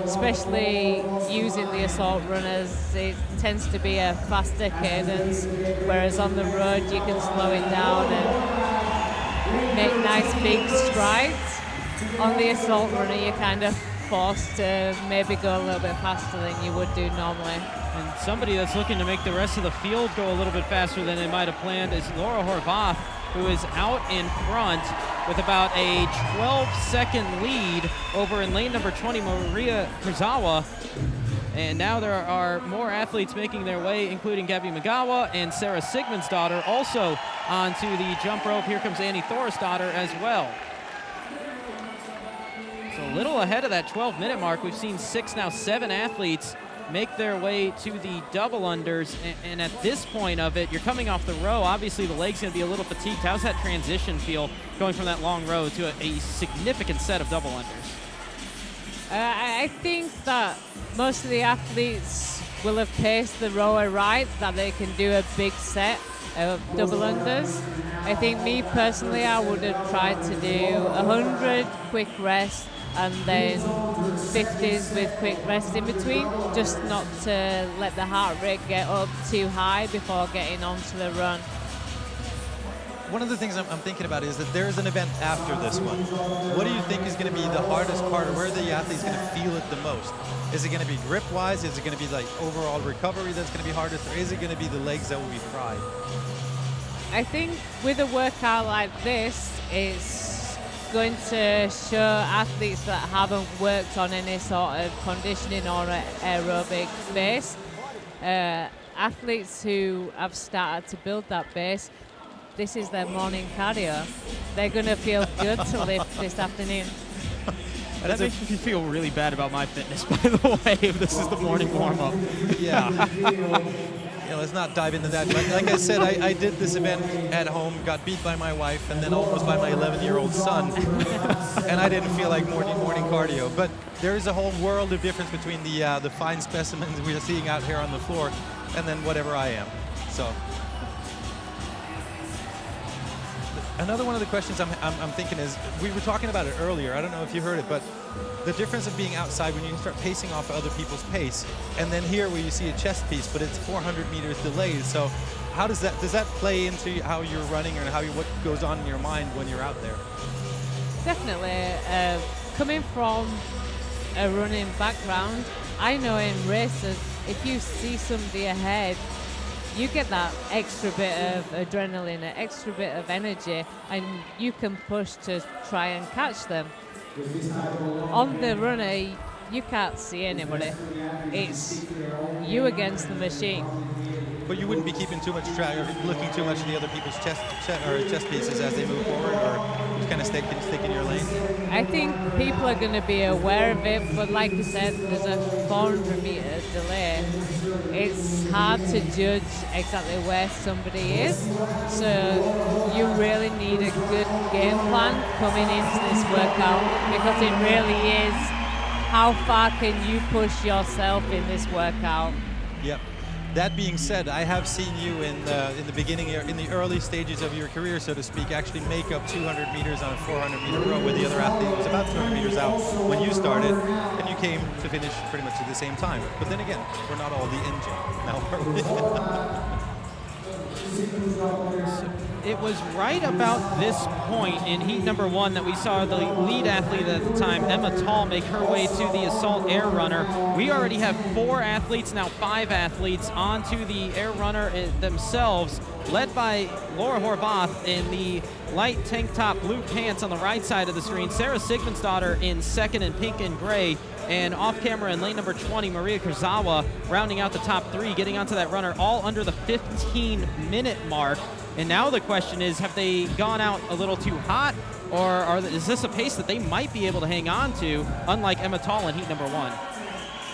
[SPEAKER 5] especially using the assault runners. It tends to be a faster cadence, whereas on the road you can slow it down and make nice big strides. On the assault runner, you're kind of forced to maybe go a little bit faster than you would do normally.
[SPEAKER 3] And somebody that's looking to make the rest of the field go a little bit faster than they might have planned is Laura Horvath, who is out in front with about a 12-second lead over in lane number 20, Maria Kurzawa. And now there are more athletes making their way, including Gabby Magawa and Sarah Sigmundsdottir also onto the jump rope. Here comes Annie Thorisdottir as well. So a little ahead of that 12-minute mark. We've seen 7 athletes make their way to the double unders, and at this point of it, you're coming off the row. Obviously, the leg's going to be a little fatigued. How's that transition feel going from that long row to a significant set of double unders?
[SPEAKER 5] I think that most of the athletes will have paced the rower right, that they can do a big set of double unders. I think me personally, I would have tried to do 100 quick rest and then 50s with quick rest in between, just not to let the heart rate get up too high before getting onto the run.
[SPEAKER 4] One of the things I'm thinking about is that there is an event after this one. What do you think is going to be the hardest part, or where the athlete's going to feel it the most? Is it going to be grip-wise? Is it going to be like overall recovery that's going to be hardest, or is it going to be the legs that will be fried?
[SPEAKER 5] I think with a workout like this, it's going to show athletes that haven't worked on any sort of conditioning or aerobic base. Athletes who have started to build that base, this is their morning cardio. They're going to feel good to lift this afternoon.
[SPEAKER 3] That makes me feel really bad about my fitness, by the way, if this is the morning warm-up.
[SPEAKER 4] Yeah. Let's not dive into that. Like I said, I did this event at home, got beat by my wife, and then almost by my 11-year-old son. And I didn't feel like morning cardio. But there is a whole world of difference between the fine specimens we are seeing out here on the floor and then whatever I am. So another one of the questions I'm thinking is, we were talking about it earlier, I don't know if you heard it, but the difference of being outside when you can start pacing off of other people's pace, and then here where you see a chest piece, but it's 400 meters delayed. So how does that play into how you're running, or what goes on in your mind when you're out there?
[SPEAKER 5] Definitely. Coming from a running background, I know in races, if you see somebody ahead, you get that extra bit of adrenaline, an extra bit of energy, and you can push to try and catch them. On the runner, you can't see anybody. It's you against the machine.
[SPEAKER 4] But you wouldn't be keeping too much track, or looking too much at the other people's chest pieces as they move forward, or just kind of stick in your lane?
[SPEAKER 5] I think people are going to be aware of it, but like you said, there's a 400-meter delay. It's hard to judge exactly where somebody is, so you really need a good game plan coming into this workout, because it really is how far can you push yourself in this workout.
[SPEAKER 4] Yep. That being said, I have seen you in the beginning, in the early stages of your career, so to speak, actually make up 200 meters on a 400-meter row, where the other athlete was about 200 meters out when you started, and you came to finish pretty much at the same time. But then again, we're not all the engine. Now are we?
[SPEAKER 3] It was right about this point in heat number 1 that we saw the lead athlete at the time, Emma Tall, make her way to the assault air runner. We already have 4 athletes, now 5 athletes, onto the air runner themselves, led by Laura Horvath in the light tank top, blue pants on the right side of the screen, Sarah Sigmundsdottir in second in pink and gray, and off camera in lane number 20, Maria Kurzawa rounding out the top 3, getting onto that runner all under the 15-minute mark. And now the question is, have they gone out a little too hot, or is this a pace that they might be able to hang on to, unlike Emma Tall in heat number 1?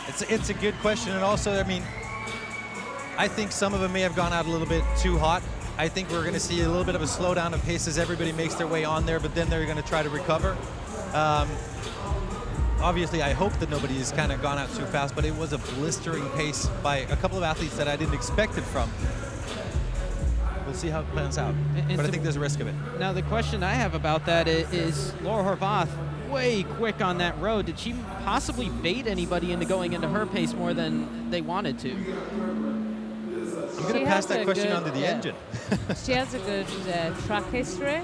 [SPEAKER 4] It's a good question, and also, I mean, I think some of them may have gone out a little bit too hot. I think we're going to see a little bit of a slowdown of pace as everybody makes their way on there, but then they're going to try to recover. Obviously, I hope that nobody's kind of gone out too fast, but it was a blistering pace by a couple of athletes that I didn't expect it from. We'll see how it plans out, but I think there's a risk of it.
[SPEAKER 3] Now, the question I have about that is Laura Horvath way quick on that road. Did she possibly bait anybody into going into her pace more than they wanted to?
[SPEAKER 4] I'm going to pass that question on to the engine.
[SPEAKER 5] She has a good track history.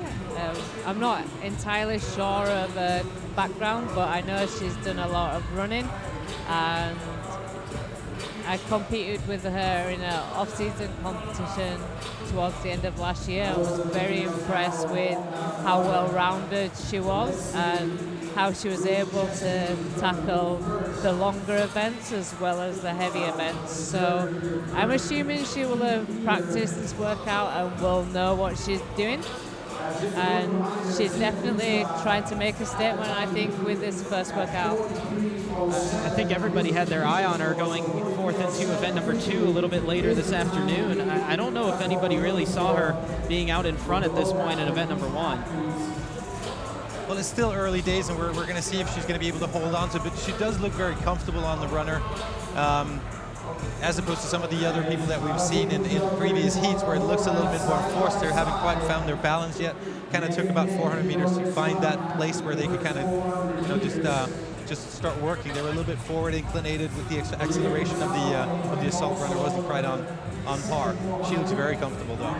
[SPEAKER 5] I'm not entirely sure of her background, but I know she's done a lot of running, and I competed with her in an off-season competition towards the end of last year. I was very impressed with how well-rounded she was and how she was able to tackle the longer events as well as the heavy events. So I'm assuming she will have practiced this workout and will know what she's doing. And she's definitely trying to make a statement, I think, with this first workout.
[SPEAKER 3] I think everybody had their eye on her going forth into event number 2 a little bit later this afternoon. I don't know if anybody really saw her being out in front at this point in event number 1.
[SPEAKER 4] Well, it's still early days, and we're going to see if she's going to be able to hold on to it, but she does look very comfortable on the runner, as opposed to some of the other people that we've seen in previous heats where it looks a little bit more forced. They haven't quite found their balance yet. Kind of took about 400 meters to find that place where they could kind of, you know, just start working. They were a little bit forward inclinated with the acceleration of the assault runner wasn't quite on par. She looks very comfortable though.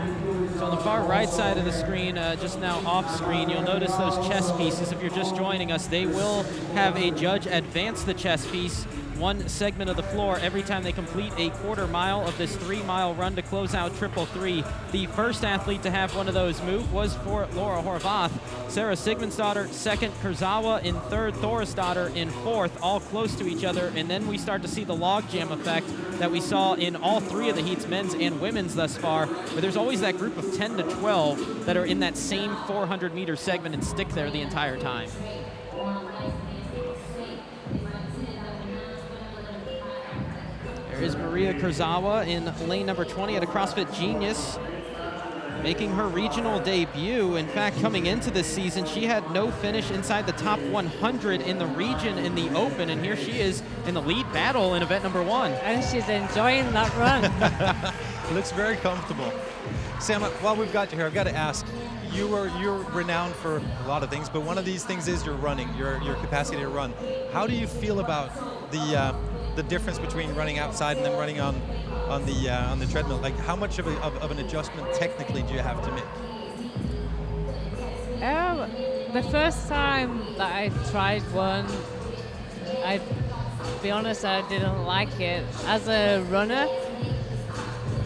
[SPEAKER 3] So on the far right side of the screen, just now off screen, you'll notice those chess pieces. If you're just joining us, they will have a judge advance the chess piece one segment of the floor every time they complete a quarter mile of this 3-mile run to close out triple three. The first athlete to have one of those move was for Laura Horvath. Sarah Sigmundsdottir second, Kurzawa in third, Thorisdottir in fourth, all close to each other. And then we start to see the logjam effect that we saw in all 3 of the heats, men's and women's thus far, where there's always that group of 10 to 12 that are in that same 400-meter segment and stick there the entire time. There is Maria Kurzawa in lane number 20 at a CrossFit Genius, making her regional debut. In fact, coming into this season, she had no finish inside the top 100 in the region in the open, and here she is in the lead battle in event number 1.
[SPEAKER 5] And she's enjoying that run.
[SPEAKER 4] Looks very comfortable. Sam, while we've got you here, I've got to ask, you're renowned for a lot of things, but one of these things is your running, your capacity to run. How do you feel about the difference between running outside and then running on the treadmill? Like, how much of an adjustment technically do you have to make?
[SPEAKER 5] The first time that I tried one, I'd be honest, I didn't like it. As a runner,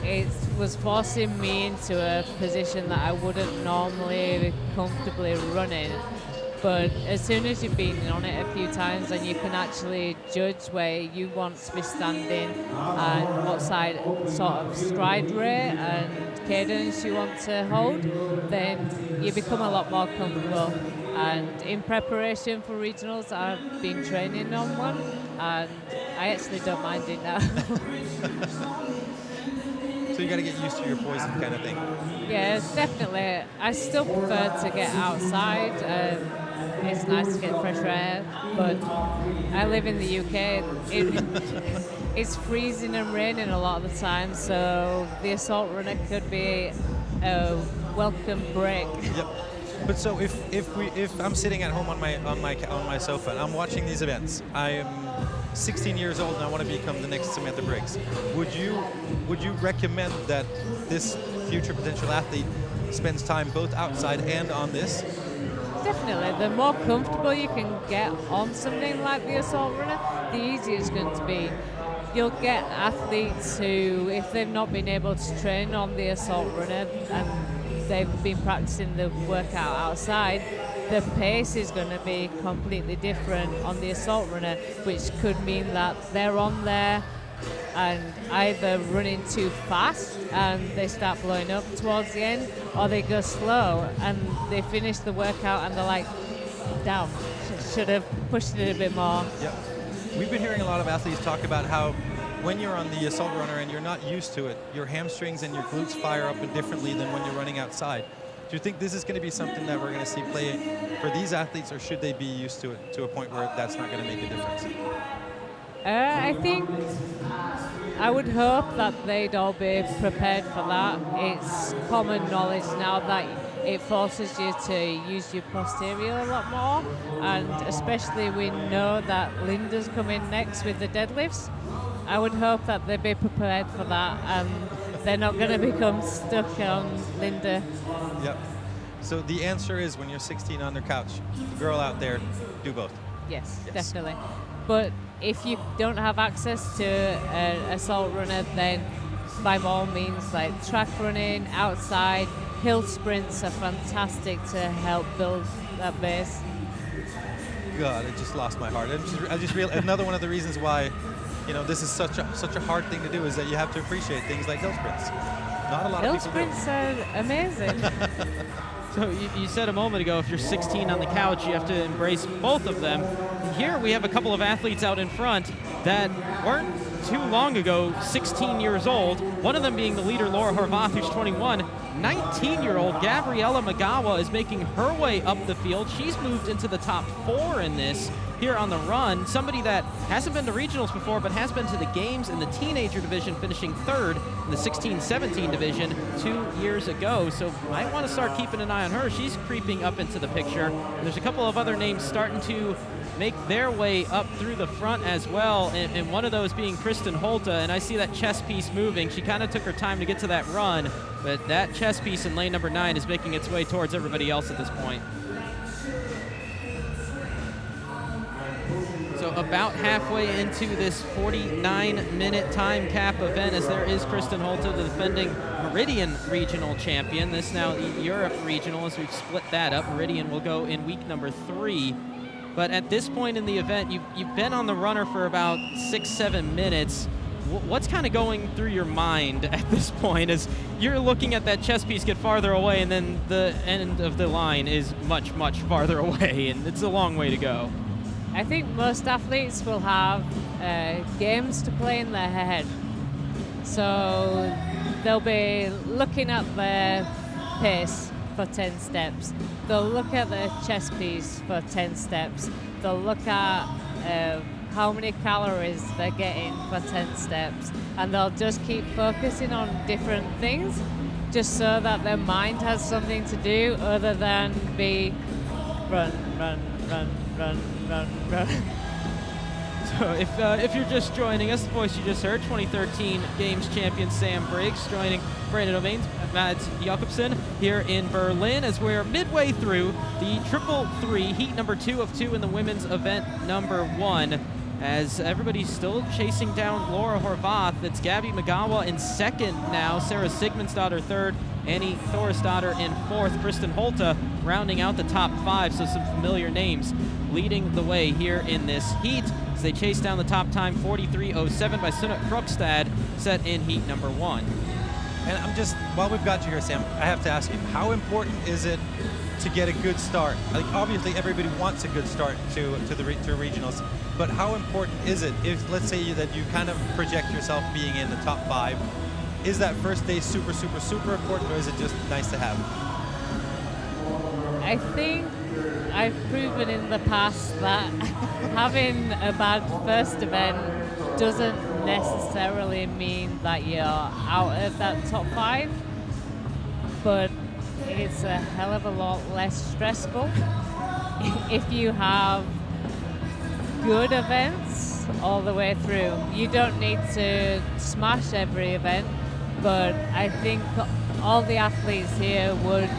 [SPEAKER 5] it was forcing me into a position that I wouldn't normally comfortably run in. But as soon as you've been on it a few times and you can actually judge where you want to be standing and what side sort of stride rate and cadence you want to hold, then you become a lot more comfortable. And in preparation for regionals, I've been training on one, and I actually don't mind it now.
[SPEAKER 4] So you got to get used to your poison kind of thing.
[SPEAKER 5] Yes, definitely. I still prefer to get outside. It's nice to get fresh air, but I live in the UK. It's freezing and raining a lot of the time, so the assault runner could be a welcome break.
[SPEAKER 4] Yep. But so if I'm sitting at home on my sofa and I'm watching these events, I am 16 years old and I want to become the next Samantha Briggs. Would you recommend that this future potential athlete spends time both outside and on this?
[SPEAKER 5] Definitely. The more comfortable you can get on something like the assault runner, the easier it's going to be. You'll get athletes who, if they've not been able to train on the assault runner and they've been practicing the workout outside, the pace is going to be completely different on the assault runner, which could mean that they're on there and either running too fast and they start blowing up towards the end, or they go slow and they finish the workout and they're like, damn, should have pushed it a bit more.
[SPEAKER 4] Yep. We've been hearing a lot of athletes talk about how when you're on the assault runner and you're not used to it, your hamstrings and your glutes fire up differently than when you're running outside. Do you think this is going to be something that we're going to see play for these athletes, or should they be used to it to a point where that's not going to make a difference?
[SPEAKER 5] I think I would hope that they'd all be prepared for that. It's common knowledge now that it forces you to use your posterior a lot more, and especially we know that Linda's coming next with the deadlifts. I would hope that they'd be prepared for that and they're not going to become stuck on Linda.
[SPEAKER 4] Yep. So the answer is, when you're 16 on the couch, girl out there, do both.
[SPEAKER 5] Yes, definitely. But if you don't have access to an assault runner, then by all means, like track running, outside, hill sprints are fantastic to help build that base.
[SPEAKER 4] God, I just lost my heart. I just realized another one of the reasons why, you know, this is such a hard thing to do is that you have to appreciate things like hill sprints. Not a lot
[SPEAKER 5] Hill
[SPEAKER 4] of people do.
[SPEAKER 5] sprints are amazing.
[SPEAKER 3] So you said a moment ago, if you're 16 on the couch, you have to embrace both of them. Here we have a couple of athletes out in front that weren't too long ago 16 years old, one of them being the leader, Laura Horvath, who's 21. 19-year-old Gabriella Magawa is making her way up the field. She's moved into the top 4 in this here on the run. Somebody that hasn't been to regionals before, but has been to the games in the teenager division, finishing 3rd in the 16-17 division 2 years ago. So might want to start keeping an eye on her. She's creeping up into the picture. And there's a couple of other names starting to make their way up through the front as well, and one of those being Kristen Holta, and I see that chest piece moving. She kind of took her time to get to that run, but that chest piece in lane number 9 is making its way towards everybody else at this point. So about halfway into this 49-minute time cap event, as there is Kristen Holta, the defending Meridian Regional champion. This now Europe Regional, as we've split that up. Meridian will go in week number 3. But at this point in the event, you've been on the runner for about 6-7 minutes. What's kind of going through your mind at this point as you're looking at that chest piece get farther away, and then the end of the line is much, much farther away, and it's a long way to go?
[SPEAKER 5] I think most athletes will have games to play in their head. So they'll be looking at their pace for 10 steps. They'll look at the chest piece for 10 steps. They'll look at how many calories they're getting for 10 steps. And they'll just keep focusing on different things just so that their mind has something to do other than be run, run, run, run, run, run.
[SPEAKER 3] So if you're just joining us, the voice you just heard, 2013 Games champion Sam Briggs, joining Brandon O'Mains, Mads Jakobsen here in Berlin, as we're midway through the triple three, heat number 2 of 2 in the women's event number 1. As everybody's still chasing down Laura Horvath. It's Gabby Magawa in 2nd now, Sarah Sigmundsdottir 3rd, Annie Thorisdottir in 4th, Kristen Holta rounding out the top 5, so some familiar names leading the way here in this heat as they chase down the top time, 43.07 by Sunit Krokstad, set in heat number 1.
[SPEAKER 4] And while we've got you here, Sam, I have to ask you, how important is it to get a good start? Like, obviously everybody wants a good start to regionals, but how important is it if, let's say that you kind of project yourself being in the top 5, is that first day super, super, super important, or is it just nice to have?
[SPEAKER 5] I think I've proven in the past that having a bad first event doesn't necessarily mean that you're out of that top 5, but it's a hell of a lot less stressful if you have good events all the way through. You don't need to smash every event, but I think all the athletes here would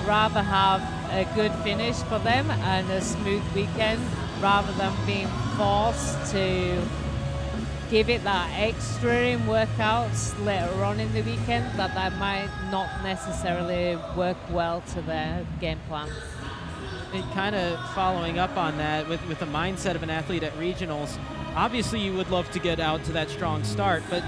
[SPEAKER 5] rather have a good finish for them and a smooth weekend rather than being forced to give it that extra in workouts later on in the weekend that might not necessarily work well to their game plan.
[SPEAKER 3] And kind of following up on that with the mindset of an athlete at regionals, obviously you would love to get out to that strong start, but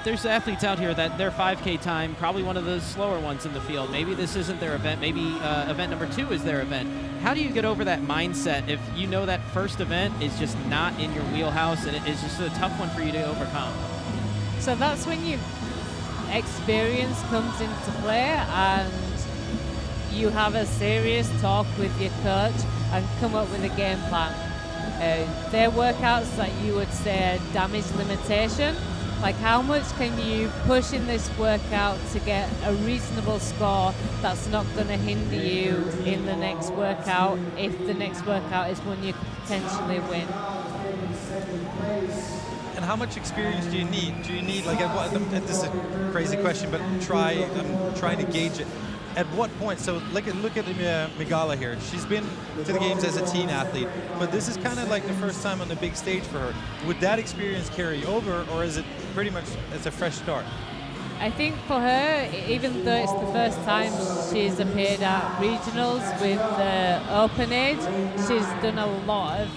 [SPEAKER 3] there's athletes out here that their 5K time, probably one of the slower ones in the field. Maybe this isn't their event. Maybe event number 2 is their event. How do you get over that mindset if you know that first event is just not in your wheelhouse and it is just a tough one for you to overcome?
[SPEAKER 5] So that's when your experience comes into play and you have a serious talk with your coach and come up with a game plan. They're workouts that you would say are damage limitation. Like how much can you push in this workout to get a reasonable score that's not going to hinder you in the next workout if the next workout is one you could potentially win.
[SPEAKER 4] And how much experience do you need? Do you need, like, this is a crazy question, but I'm trying to gauge it. At what point, so look at Migala here. She's been to the games as a teen athlete, but this is kind of like the first time on the big stage for her. Would that experience carry over, or is it pretty much it's a fresh start?
[SPEAKER 5] I think for her, even though it's the first time she's appeared at regionals with the open age, she's done a lot of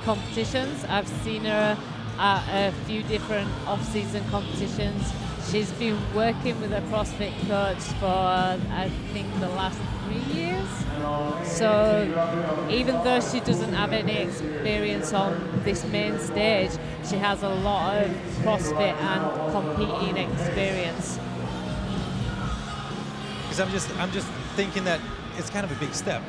[SPEAKER 5] competitions. I've seen her at a few different off-season competitions. She's been working with a CrossFit coach for, I think, the last 3 years. So even though she doesn't have any experience on this main stage, she has a lot of CrossFit and competing experience.
[SPEAKER 4] Because I'm just thinking that it's kind of a big step.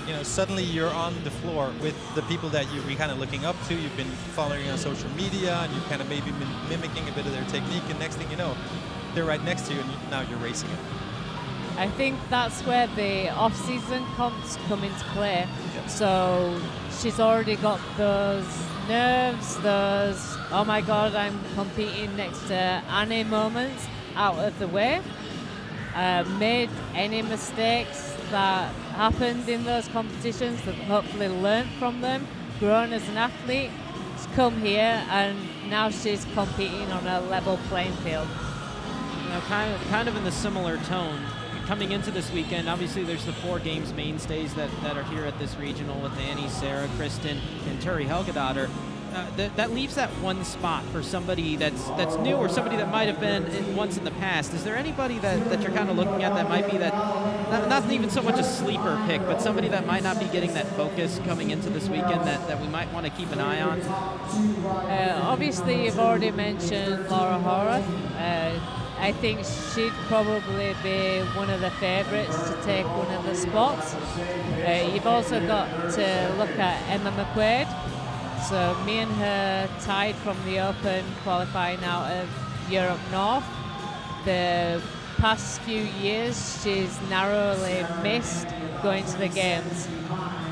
[SPEAKER 4] You know, suddenly you're on the floor with the people that you're kind of looking up to. You've been following on social media, and you've kind of maybe been mimicking a bit of their technique. And next thing you know, they're right next to you, and now you're racing it.
[SPEAKER 5] I think that's where the off-season comps come into play.
[SPEAKER 4] Yep.
[SPEAKER 5] So she's already got those nerves, those, oh my God, I'm competing next to Annie moments out of the way. Made any mistakes that happened in those competitions, that hopefully learned from them, grown as an athlete, she's come here and now she's competing on a level playing field.
[SPEAKER 3] You know, kind of in the similar tone. Coming into this weekend, obviously there's the 4 games mainstays that are here at this regional with Annie, Sarah, Kristen, and Turi Helgadottir. That leaves that one spot for somebody that's new or somebody that might have been once in the past. Is there anybody that you're kind of looking at that might be that, not even so much a sleeper pick, but somebody that might not be getting that focus coming into this weekend that we might want to keep an eye on?
[SPEAKER 5] Obviously, you've already mentioned Laura Horace. I think she'd probably be one of the favourites to take one of the spots. You've also got to look at Emma McQuaid. So me and her tied from the Open qualifying out of Europe North. The past few years she's narrowly missed going to the games.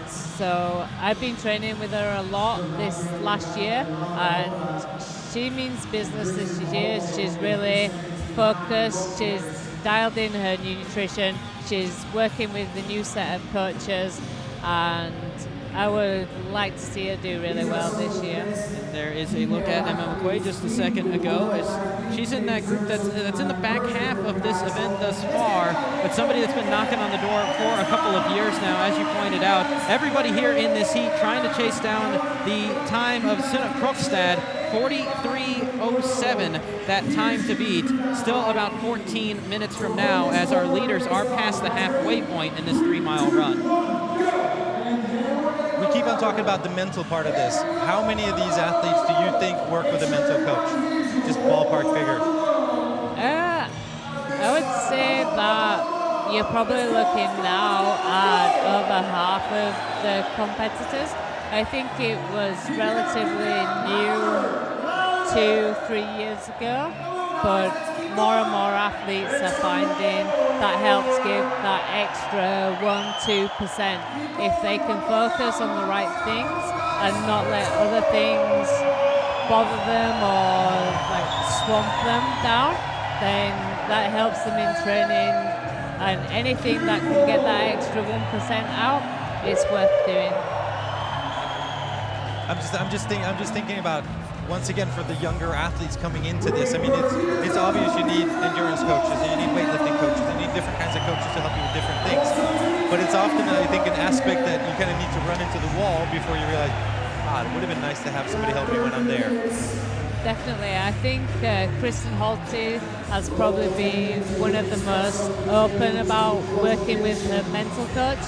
[SPEAKER 5] So I've been training with her a lot this last year and she means business this year. She's really focused, she's dialed in her nutrition, she's working with the new set of coaches and I would like to see her do really well this year.
[SPEAKER 3] And there is a look at Emma McQuaid just a second ago as she's in that group that's in the back half of this event thus far, but somebody that's been knocking on the door for a couple of years now, as you pointed out. Everybody here in this heat trying to chase down the time of Sunne Krogstad, 43:07, that time to beat. Still about 14 minutes from now as our leaders are past the halfway point in this 3-mile run.
[SPEAKER 4] We keep on talking about the mental part of this. How many of these athletes do you think work with a mental coach? Just ballpark figure.
[SPEAKER 5] I would say that you're probably looking now at over half of the competitors. I think it was relatively new 2-3 years ago, but more and more athletes are finding that helps give that extra 1-2%. If they can focus on the right things and not let other things bother them or like swamp them down, then that helps them in training, and anything that can get that extra 1% out is worth doing.
[SPEAKER 4] I'm just thinking about, once again, for the younger athletes coming into this. I mean, it's obvious you need endurance coaches, and you need weightlifting coaches, and you need different kinds of coaches to help you with different things. But it's often, I think, an aspect that you kind of need to run into the wall before you realize, it would have been nice to have somebody help me when I'm there.
[SPEAKER 5] definitely. I think Kristen Holte has probably been one of the most open about working with her mental coach.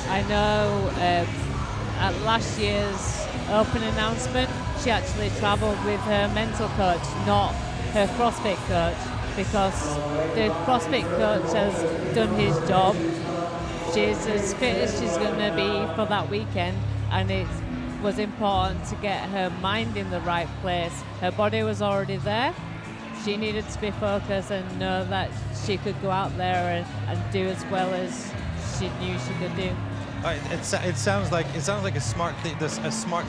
[SPEAKER 5] I know at last year's open announcement, she actually travelled with her mental coach, not her CrossFit coach, because the CrossFit coach has done his job. She's as fit as she's going to be for that weekend, and it was important to get her mind in the right place. Her body was already there. She needed to be focused and know that she could go out there and do as well as she knew she could do.
[SPEAKER 4] It sounds like a smart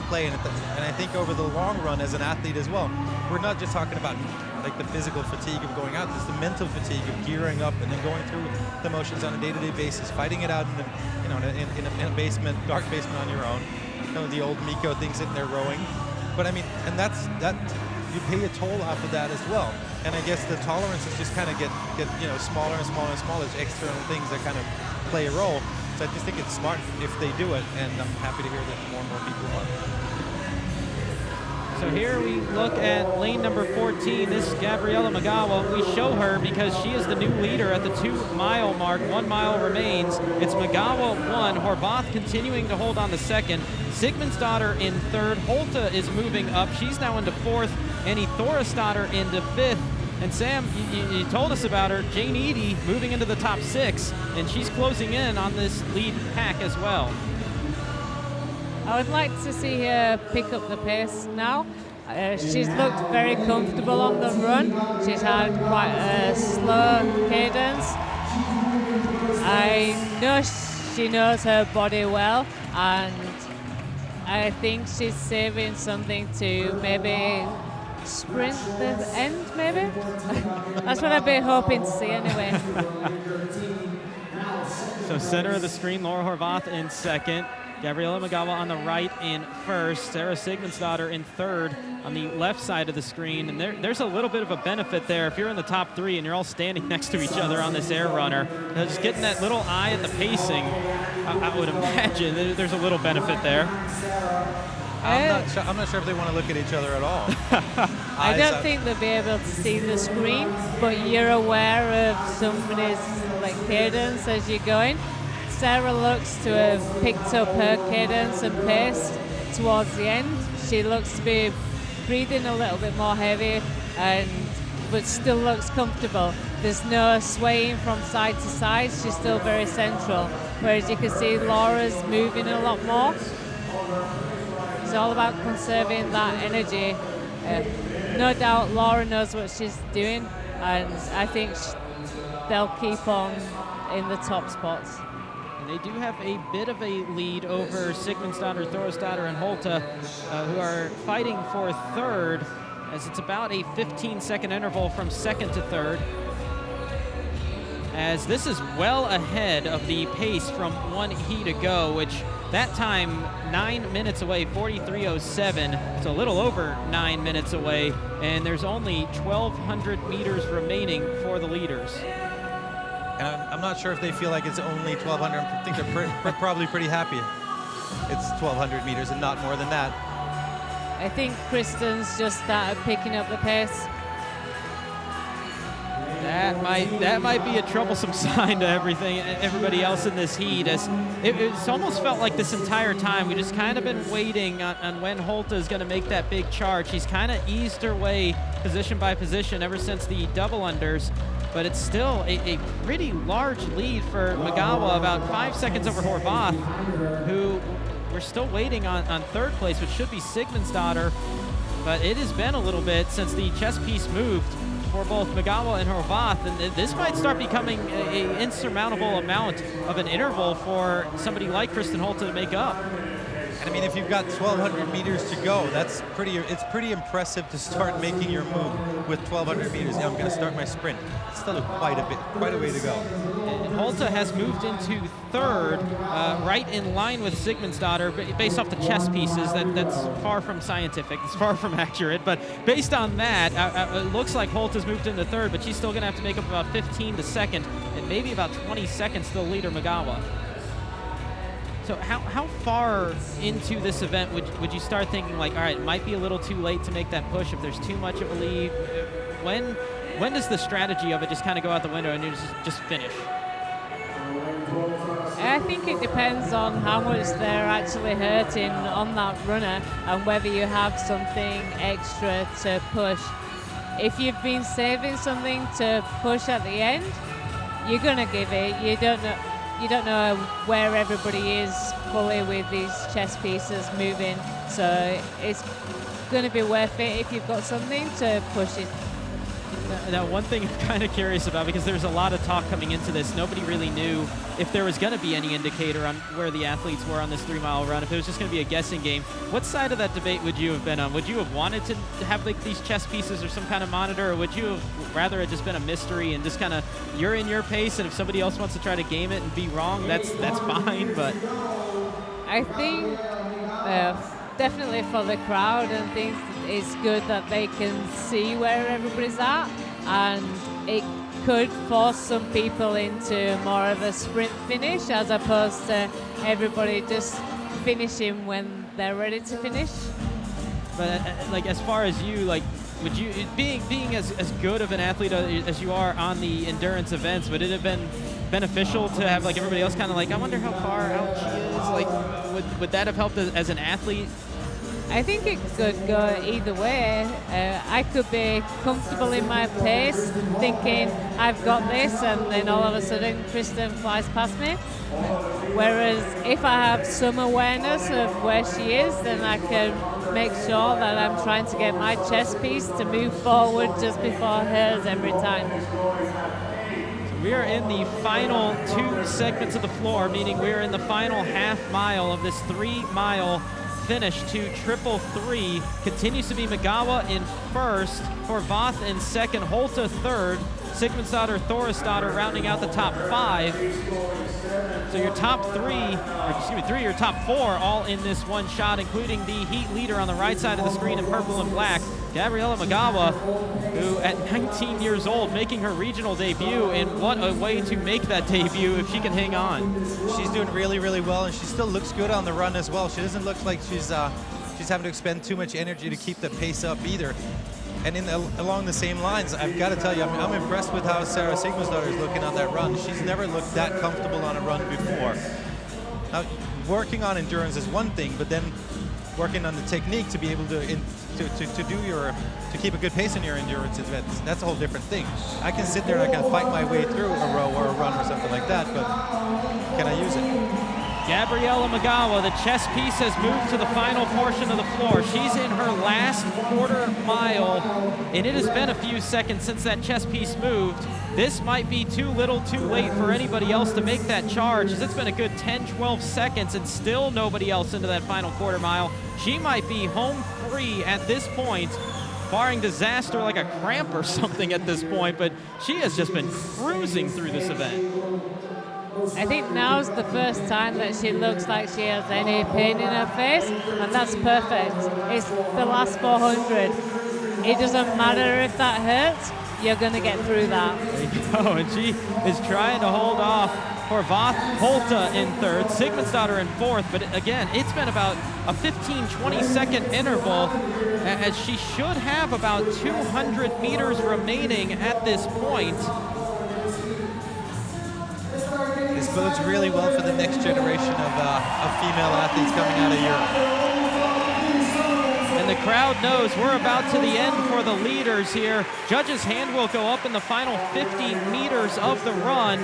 [SPEAKER 4] play, and I think over the long run as an athlete as well, we're not just talking about like the physical fatigue of going out. It's the mental fatigue of gearing up and then going through the motions on a day-to-day basis, fighting it out in a basement, dark basement on your own. You know, the old Miko thing sitting there rowing. But I mean, and that you pay a toll off of that as well. And I guess the tolerances just kind of get smaller and smaller and smaller. There's external things that kind of play a role. So I just think it's smart if they do it, and I'm happy to hear that more and more people are.
[SPEAKER 3] So here we look at lane number 14. This is Gabriella Magawa. We show her because she is the new leader at the 2-mile mark. 1 mile remains. It's Magawa 1. Horvath continuing to hold on the second. Sigmundsdottir in third. Holte is moving up. She's now into fourth. Annie Thorstadter into fifth. And Sam, you told us about her. Jane Eady moving into the top 6, and she's closing in on this lead pack as well.
[SPEAKER 5] I would like to see her pick up the pace now. She's looked very comfortable on the run. She's had quite a slow cadence. I know she knows her body well, and I think she's saving something to maybe sprint the end, maybe? That's what I've been hoping to see anyway.
[SPEAKER 3] So center of the screen, Laura Horvath in second. Gabriella Magawa on the right in first. Sarah Sigmundsdottir in third on the left side of the screen. And there's a little bit of a benefit there. If you're in the top 3 and you're all standing next to each other on this air runner, just getting that little eye at the pacing, I would imagine there's a little benefit there.
[SPEAKER 4] I'm not sure if they want to look at each other at all.
[SPEAKER 5] I don't think they'll be able to see the screen, but you're aware of somebody's cadence as you're going. Sarah looks to have picked up her cadence and pace towards the end. She looks to be breathing a little bit more heavy, but still looks comfortable. There's no swaying from side to side. She's still very central, whereas you can see Laura's moving a lot more. It's all about conserving that energy. No doubt Laura knows what she's doing, and I think they'll keep on in the top spots.
[SPEAKER 3] And they do have a bit of a lead over Sigmundsdottir, Thorstadter, and Holte, who are fighting for third, as it's about a 15-second interval from second to third. As this is well ahead of the pace from 1 heat ago, which that time 9 minutes away, 43:07. So a little over 9 minutes away, and there's only 1,200 meters remaining for the leaders.
[SPEAKER 4] And I'm not sure if they feel like it's only 1,200. I think they're probably pretty happy. It's 1,200 meters and not more than that.
[SPEAKER 5] I think Kristen's just started picking up the pace.
[SPEAKER 3] That might be a troublesome sign to everybody else in this heat, as it's almost felt like this entire time we just kind of been waiting on when Holte is going to make that big charge. She's kind of eased her way position by position ever since the double unders, but it's still a pretty large lead for Magawa, about 5 seconds over Horvath, who we're still waiting on third place, which should be Sigmundsdottir, but it has been a little bit since the chess piece moved for both Magawa and Horvath, and this might start becoming an insurmountable amount of an interval for somebody like Kristen Holte to make up.
[SPEAKER 4] And I mean, if you've got 1,200 meters to go, it's pretty impressive to start making your move with 1,200 meters. Yeah, I'm going to start my sprint. It's still quite a way to go.
[SPEAKER 3] And Holte has moved into third, right in line with Sigmundsdottir, based off the chess pieces. That's far from scientific. It's far from accurate. But based on that, it looks like Holte's moved into third, but she's still going to have to make up about 15 to second, and maybe about 20 seconds to the leader, Magawa. So how far into this event would you start thinking like, all right, it might be a little too late to make that push if there's too much of a lead? When does the strategy of it just kind of go out the window and you just finish?
[SPEAKER 5] I think it depends on how much they're actually hurting on that runner and whether you have something extra to push. If you've been saving something to push at the end, you're gonna give it. You don't know where everybody is fully with these chest pieces moving, so it's gonna be worth it if you've got something to push it.
[SPEAKER 3] Now, one thing I'm kind of curious about, because there's a lot of talk coming into this, nobody really knew if there was going to be any indicator on where the athletes were on this 3-mile run, if it was just going to be a guessing game. What side of that debate would you have been on? Would you have wanted to have like these chest pieces or some kind of monitor, or would you have rather it just been a mystery and just kind of you're in your pace, and if somebody else wants to try to game it and be wrong, that's fine, but...
[SPEAKER 5] I think definitely for the crowd and things, it's good that they can see where everybody's at, and it could force some people into more of a sprint finish as opposed to everybody just finishing when they're ready to finish.
[SPEAKER 3] But like, as far as you, like, would you, being as good of an athlete as you are on the endurance events, would it have been beneficial to have like everybody else kind of like, I wonder how far out she is? Like, would that have helped as an athlete?
[SPEAKER 5] I think it could go either way. I could be comfortable in my pace, thinking I've got this, and then all of a sudden Kristen flies past me. Whereas if I have some awareness of where she is, then I can make sure that I'm trying to get my chest piece to move forward just before hers every time.
[SPEAKER 3] We are in the final 2 segments of the floor, meaning we're in the final half mile of this 3-mile finish to 333. Continues to be Magawa in first, Horvath in second, Holta third, Sigmundsdottir, Thorisdottir rounding out the top 5. So your top 3, your top 4 all in this one shot, including the heat leader on the right side of the screen in purple and black, Gabriella Magawa, who at 19 years old making her regional debut, and what a way to make that debut if she can hang on.
[SPEAKER 4] She's doing really, really well, and she still looks good on the run as well. She doesn't look like she's having to expend too much energy to keep the pace up either. And along the same lines, I've got to tell you, I'm impressed with how Sarah Sigmundsdottir is looking on that run. She's never looked that comfortable on a run before. Now, working on endurance is one thing, but then working on the technique to be able to keep a good pace in your endurance events, that's a whole different thing. I can sit there and I can fight my way through a row or a run or something like that, but can I use it?
[SPEAKER 3] Gabriella Magawa, the chess piece, has moved to the final portion of the floor. She's in her last quarter mile, and it has been a few seconds since that chess piece moved. This might be too little too late for anybody else to make that charge, as it's been a good 10-12 seconds and still nobody else into that final quarter mile. She might be home free at this point, barring disaster like a cramp or something at this point, but she has just been cruising through this event.
[SPEAKER 5] I think now's the first time that she looks like she has any pain in her face, and that's perfect. It's the last 400. It doesn't matter if that hurts, you're going to get through that.
[SPEAKER 3] There you go, and she is trying to hold off Horvath, Holta in third, Sigmundsdottir in fourth, but again, it's been about a 15-20 second interval, as she should have about 200 meters remaining at this point.
[SPEAKER 4] This bodes really well for the next generation of female athletes coming out of Europe.
[SPEAKER 3] And the crowd knows we're about to the end for the leaders here. Judges' hand will go up in the final 50 meters of the run.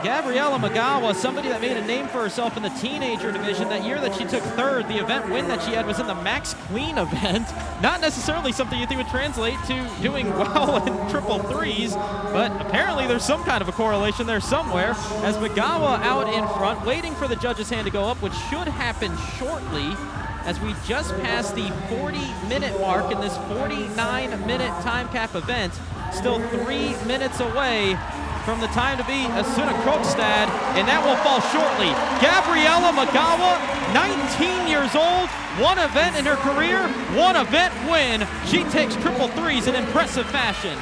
[SPEAKER 3] Gabriella Magawa, somebody that made a name for herself in the teenager division that year that she took third. The event win that she had was in the Max Clean event. Not necessarily something you think would translate to doing well in triple threes, but apparently there's some kind of a correlation there somewhere, as Magawa out in front, waiting for the judge's hand to go up, which should happen shortly, as we just passed the 40-minute mark in this 49-minute time cap event. Still 3 minutes away from the time to be Asuna Krokstad, and that will fall shortly. Gabriella Magawa, 19 years old, one event in her career, one event win. She takes triple threes in impressive fashion.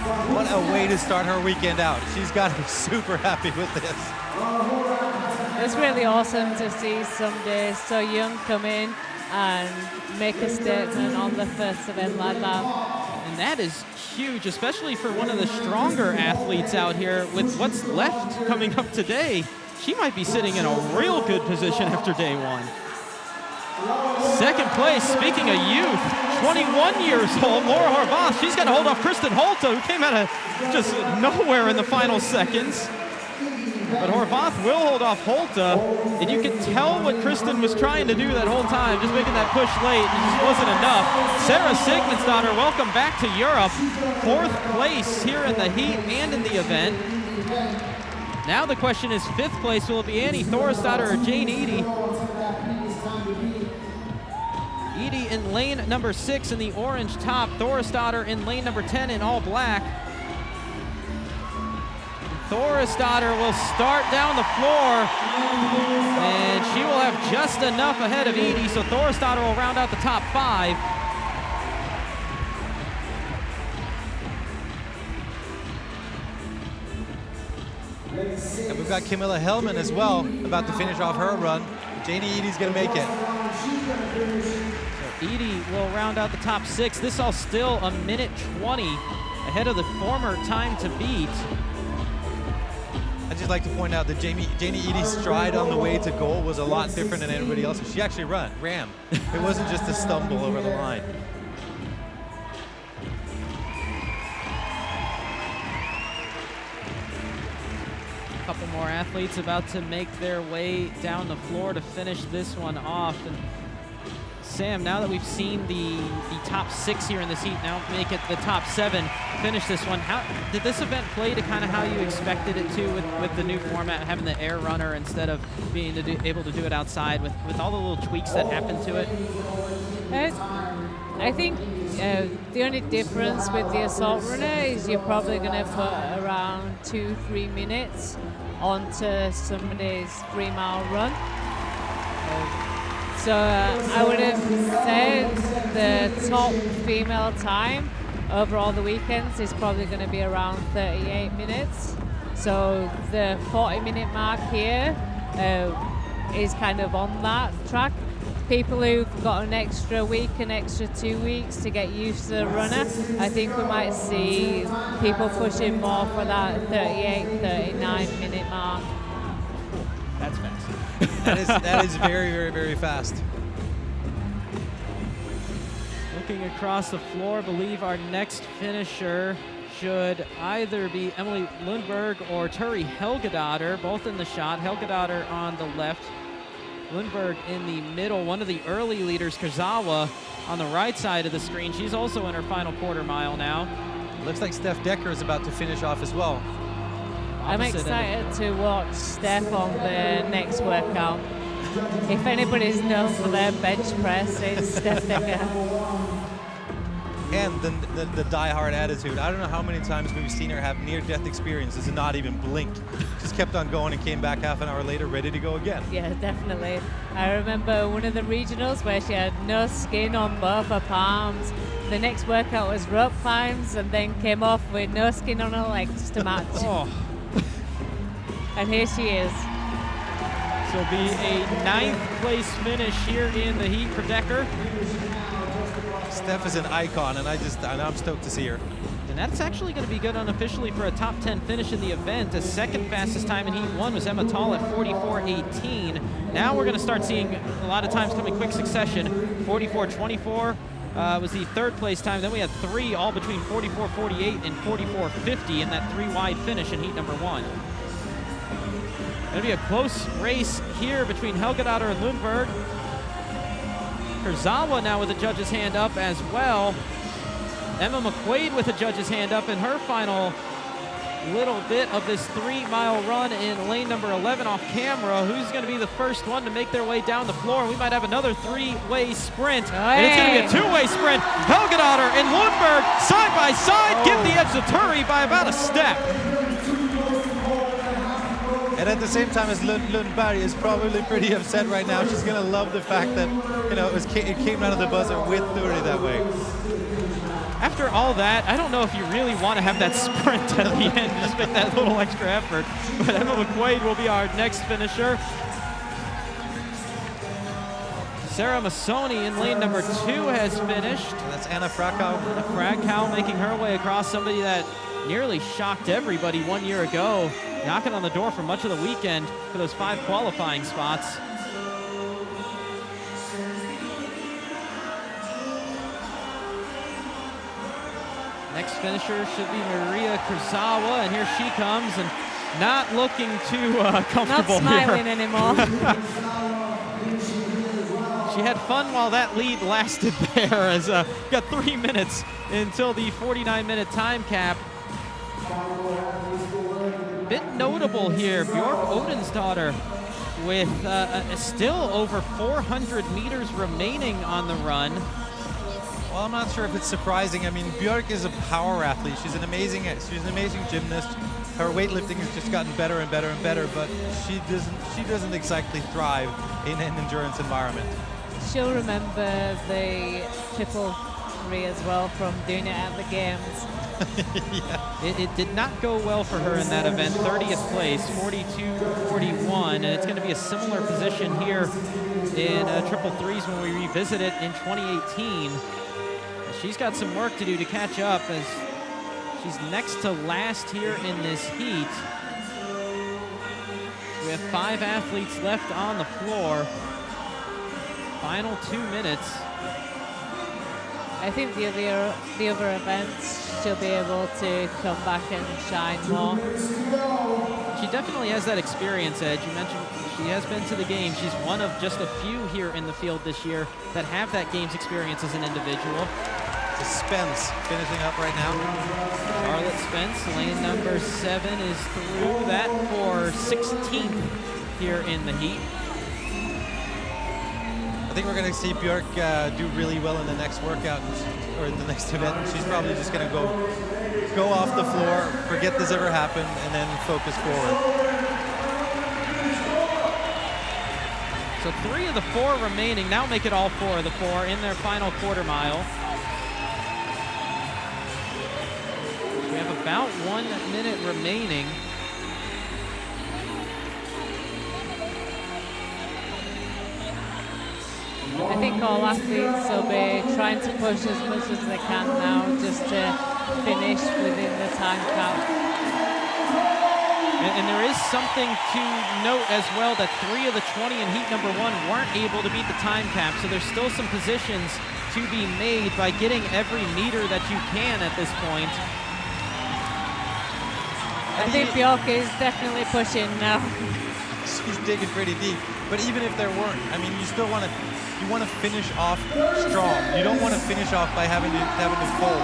[SPEAKER 4] What a way to start her weekend out. She's got to be super happy with this.
[SPEAKER 5] It's really awesome to see somebody so young come in and make a statement on the first event like that.
[SPEAKER 3] And that is huge, especially for one of the stronger athletes out here. With what's left coming up today, she might be sitting in a real good position after day one. Second place, speaking of youth, 21 years old, Laura Horvath. She's got to hold off Kristen Holta, who came out of just nowhere in the final seconds. But Horvath will hold off Holta, and you can tell what Kristen was trying to do that whole time, just making that push late. It just wasn't enough. Sarah Sigmundsdottir, welcome back to Europe. 4th place here in the heat and in the event. Now the question is 5th place. Will it be Annie Thorisdottir or Jane Eady? Eady in lane number 6 in the orange top. Thorisdottir in lane number 10 in all black. Thorisdottir will start down the floor, and she will have just enough ahead of Eady, so Thorisdottir will round out the top 5.
[SPEAKER 4] And we've got Camilla Hellman as well, about to finish off her run. Janie Eady's gonna make it.
[SPEAKER 3] So Eady will round out the top 6. This all still a minute 20 ahead of the former time to beat.
[SPEAKER 4] I'd just like to point out that Janie Eady's stride on the way to goal was a lot different than everybody else's. She actually ran. It wasn't just a stumble over the line.
[SPEAKER 3] A couple more athletes about to make their way down the floor to finish this one off. And Sam, now that we've seen the top 6 here in this heat, now make it the top 7, finish this one. How did this event play to kind of how you expected it to with the new format, having the air runner instead of being able to do it outside with all the little tweaks that happened to it?
[SPEAKER 5] I think the only difference with the assault runner is you're probably going to put around 2-3 minutes onto somebody's 3-mile run. So I would have said the top female time over all the weekends is probably going to be around 38 minutes. So the 40-minute mark here is kind of on that track. People who've got an extra week, an extra 2 weeks to get used to the runner, I think we might see people pushing more for that 38, 39-minute mark.
[SPEAKER 3] That's fast.
[SPEAKER 4] That is very, very, very fast.
[SPEAKER 3] Looking across the floor, believe our next finisher should either be Emily Lundberg or Turi Helgadottir, both in the shot. Helgadottir on the left, Lundberg in the middle. One of the early leaders, Kurzawa, on the right side of the screen. She's also in her final quarter mile now.
[SPEAKER 4] Looks like Steph Decker is about to finish off as well.
[SPEAKER 5] I'm excited to watch Steph on the next workout. If anybody's known for their bench press, it's Steph Decker.
[SPEAKER 4] And the die-hard attitude. I don't know how many times we've seen her have near-death experiences and not even blink. Just kept on going and came back half an hour later ready to go again.
[SPEAKER 5] Yeah, definitely. I remember one of the regionals where she had no skin on both her palms. The next workout was rope climbs and then came off with no skin on her legs to match.
[SPEAKER 3] Oh.
[SPEAKER 5] And here she is.
[SPEAKER 3] So it'll be a 9th place finish here in the heat for Decker.
[SPEAKER 4] Steph is an icon, and I'm stoked to see her.
[SPEAKER 3] And that's actually going to be good unofficially for a top 10 finish in the event. The second fastest time in heat 1 was Emma Tall at 44.18. Now we're going to start seeing a lot of times come in quick succession. 44.24 was the 3rd place time. Then we had 3 all between 44.48 and 44.50 in that 3-wide finish in heat number 1. It'll be a close race here between Helgadottir and Lundberg. Kurzawa now with the judge's hand up as well. Emma McQuaid with the judge's hand up in her final little bit of this 3-mile run in lane number 11 off camera. Who's going to be the first one to make their way down the floor? We might have another 3-way sprint. And it's going to be a 2-way sprint. Helgadottir and Lundberg side by side give the edge to Turi by about a step.
[SPEAKER 4] And at the same time as Lundberg is probably pretty upset right now. She's going to love the fact that, it came out of the buzzer with Turi that way.
[SPEAKER 3] After all that, I don't know if you really want to have that sprint at the end, just make that little extra effort. But Emma McQuaid will be our next finisher. Sarah Massoni in lane number 2 has finished.
[SPEAKER 4] And that's Anna Frakow.
[SPEAKER 3] Frakow making her way across, somebody that nearly shocked everybody 1 year ago, knocking on the door for much of the weekend for those 5 qualifying spots. Next finisher should be Maria Kurzawa, and here she comes, and not looking too comfortable.
[SPEAKER 5] Not smiling anymore.
[SPEAKER 3] She had fun while that lead lasted there, as got 3 minutes until the 49-minute time cap. Bit notable here, Bjork Odensdottir with still over 400 meters remaining on the run.
[SPEAKER 4] Well, I'm not sure if it's surprising. I mean, Björk is a power athlete. She's an amazing gymnast. Her weightlifting has just gotten better and better and better, but she doesn't exactly thrive in an endurance environment.
[SPEAKER 5] She'll remember the 333 as well from doing it at the games.
[SPEAKER 3] Yeah. It did not go well for her in that event. 30th place, 42-41, and it's going to be a similar position here in 333s when we revisit it in 2018. She's got some work to do to catch up, as she's next to last here in this heat. We have 5 athletes left on the floor. Final 2 minutes.
[SPEAKER 5] I think the other events she'll be able to come back and shine more.
[SPEAKER 3] She definitely has that experience edge. You mentioned she has been to the games. She's one of just a few here in the field this year that have that games experience as an individual.
[SPEAKER 4] It's Spence finishing up right now.
[SPEAKER 3] Charlotte Spence, lane number 7, is through that for 16th here in the heat.
[SPEAKER 4] I think we're going to see Björk do really well in the next workout, or in the next event. She's probably just going to go off the floor, forget this ever happened, and then focus forward.
[SPEAKER 3] So 3 of the 4 remaining now make it all 4 of the 4 in their final quarter mile. We have about 1 minute remaining.
[SPEAKER 5] I think all athletes will be trying to push as much as they can now just to finish within the time cap.
[SPEAKER 3] And there is something to note as well, that 3 of the 20 in heat number 1 weren't able to beat the time cap, so there's still some positions to be made by getting every meter that you can at this point.
[SPEAKER 5] I think Bjork is definitely pushing now.
[SPEAKER 4] She's digging pretty deep, but even if there weren't, I mean, you still want to finish off strong. You don't want to finish off by having to fold.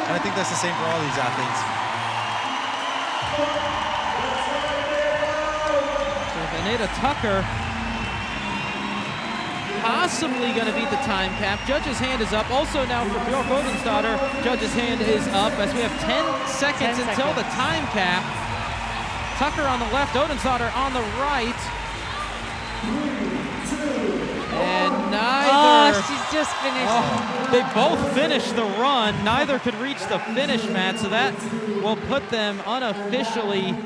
[SPEAKER 4] And I think that's the same for all these athletes.
[SPEAKER 3] So Vanessa Tucker possibly going to beat the time cap. Judge's hand is up. Also now for Bjork Odensdottir, judge's hand is up as we have 10 seconds until the time cap. Tucker on the left, Odensdottir on the right. And neither...
[SPEAKER 5] Oh, she's just finished.
[SPEAKER 3] Oh, they both finished the run. Neither could reach the finish mat, so that will put them unofficially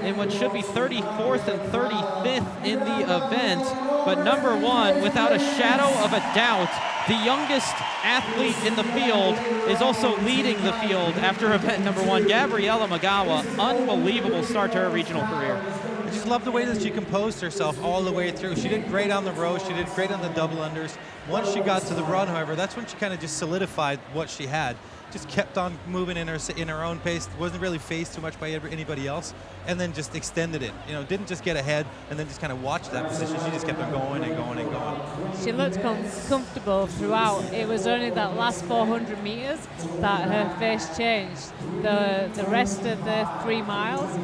[SPEAKER 3] in what should be 34th and 35th in the event. But number 1, without a shadow of a doubt, the youngest athlete in the field is also leading the field after event number 1, Gabriella Magawa. Unbelievable start to her regional career.
[SPEAKER 4] I just love the way that she composed herself all the way through. She did great on the row. She did great on the double unders. Once she got to the run, however, that's when she kind of just solidified what she had. Just kept on moving in her own pace. Wasn't really phased too much by anybody else, and then just extended it. You know, didn't just get ahead and then just kind of watch that position. She just kept on going and going and going.
[SPEAKER 5] She looked comfortable throughout. It was only that last 400 meters that her face changed. The rest of the 3 miles,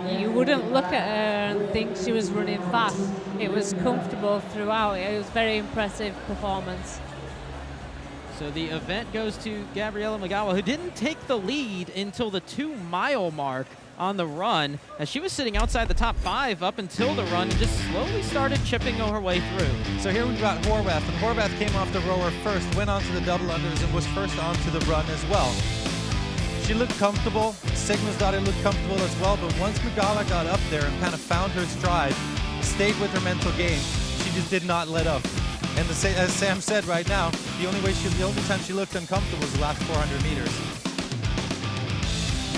[SPEAKER 5] you wouldn't look at her and think she was running fast. It was comfortable throughout. It was very impressive performance.
[SPEAKER 3] So the event goes to Gabriella Magawa, who didn't take the lead until the 2 mile mark. on the run, as she was sitting outside the top 5 up until the run and just slowly started chipping her way through.
[SPEAKER 4] So here we've got Horvath, and Horvath came off the rower first, went onto the double unders, and was first onto the run as well. She looked comfortable. Sigmundsdottir looked comfortable as well, but once Magawa got up there and kind of found her stride, stayed with her mental game, she just did not let up. And as Sam said right now, the only time she looked uncomfortable was the last 400 meters.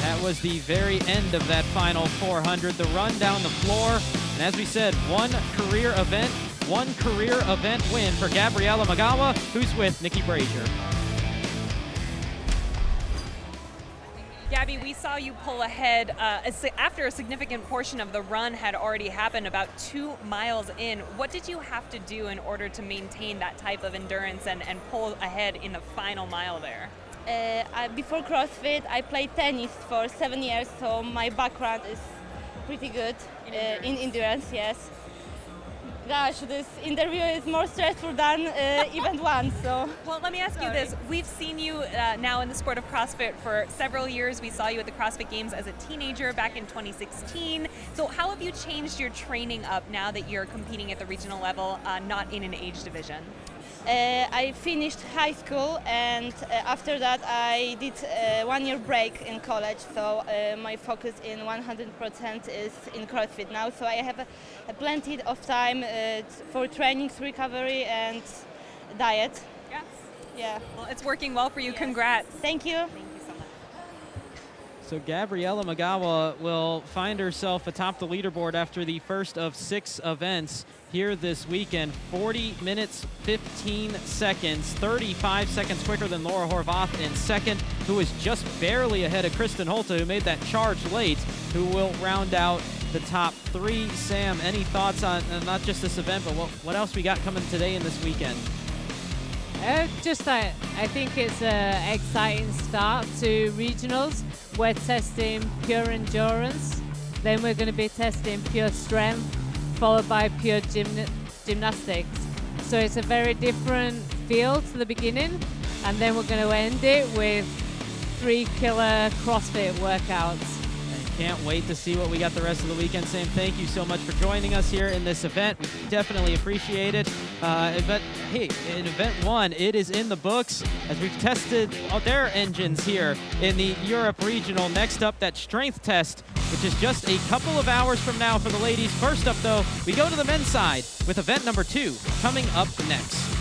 [SPEAKER 3] That was the very end of that final 400, the run down the floor. And as we said, one career event win for Gabriela Magawa, who's with Nikki Brazier.
[SPEAKER 6] Gabby, we saw you pull ahead after a significant portion of the run had already happened, about 2 miles in. What did you have to do in order to maintain that type of endurance and pull ahead in the final mile there?
[SPEAKER 7] Before CrossFit, I played tennis for 7 years, so my background is pretty good in endurance, yes. Gosh, this interview is more stressful than event one, so.
[SPEAKER 6] Well, let me ask you this. We've seen you now in the sport of CrossFit for several years. We saw you at the CrossFit Games as a teenager back in 2016. So how have you changed your training up now that you're competing at the regional level, not in an age division?
[SPEAKER 7] I finished high school, and after that I did a 1 year break in college, so my focus in 100% is in CrossFit now, so I have plenty of time for trainings, recovery and diet.
[SPEAKER 6] Yes.
[SPEAKER 7] Yeah.
[SPEAKER 6] Well, it's working well for you.
[SPEAKER 7] Yes.
[SPEAKER 6] Congrats.
[SPEAKER 7] Thank you.
[SPEAKER 6] Thank you so much.
[SPEAKER 3] So Gabriela Magawa will find herself atop the leaderboard after the first of 6 events here this weekend. 40 minutes, 15 seconds, 35 seconds quicker than Laura Horvath in second, who is just barely ahead of Kristen Holta, who made that charge late, who will round out the top 3. Sam, any thoughts on not just this event, but what else we got coming today and this weekend?
[SPEAKER 5] I think it's an exciting start to regionals. We're testing pure endurance, then we're going to be testing pure strength, followed by pure gymnastics. So it's a very different feel to the beginning, and then we're going to end it with 3 killer CrossFit workouts.
[SPEAKER 3] Can't wait to see what we got the rest of the weekend. Sam, thank you so much for joining us here in this event. We definitely appreciate it. But hey, in event 1, it is in the books as we've tested their engines here in the Europe Regional. Next up, that strength test, which is just a couple of hours from now for the ladies. First up, though, we go to the men's side with event number 2 coming up next.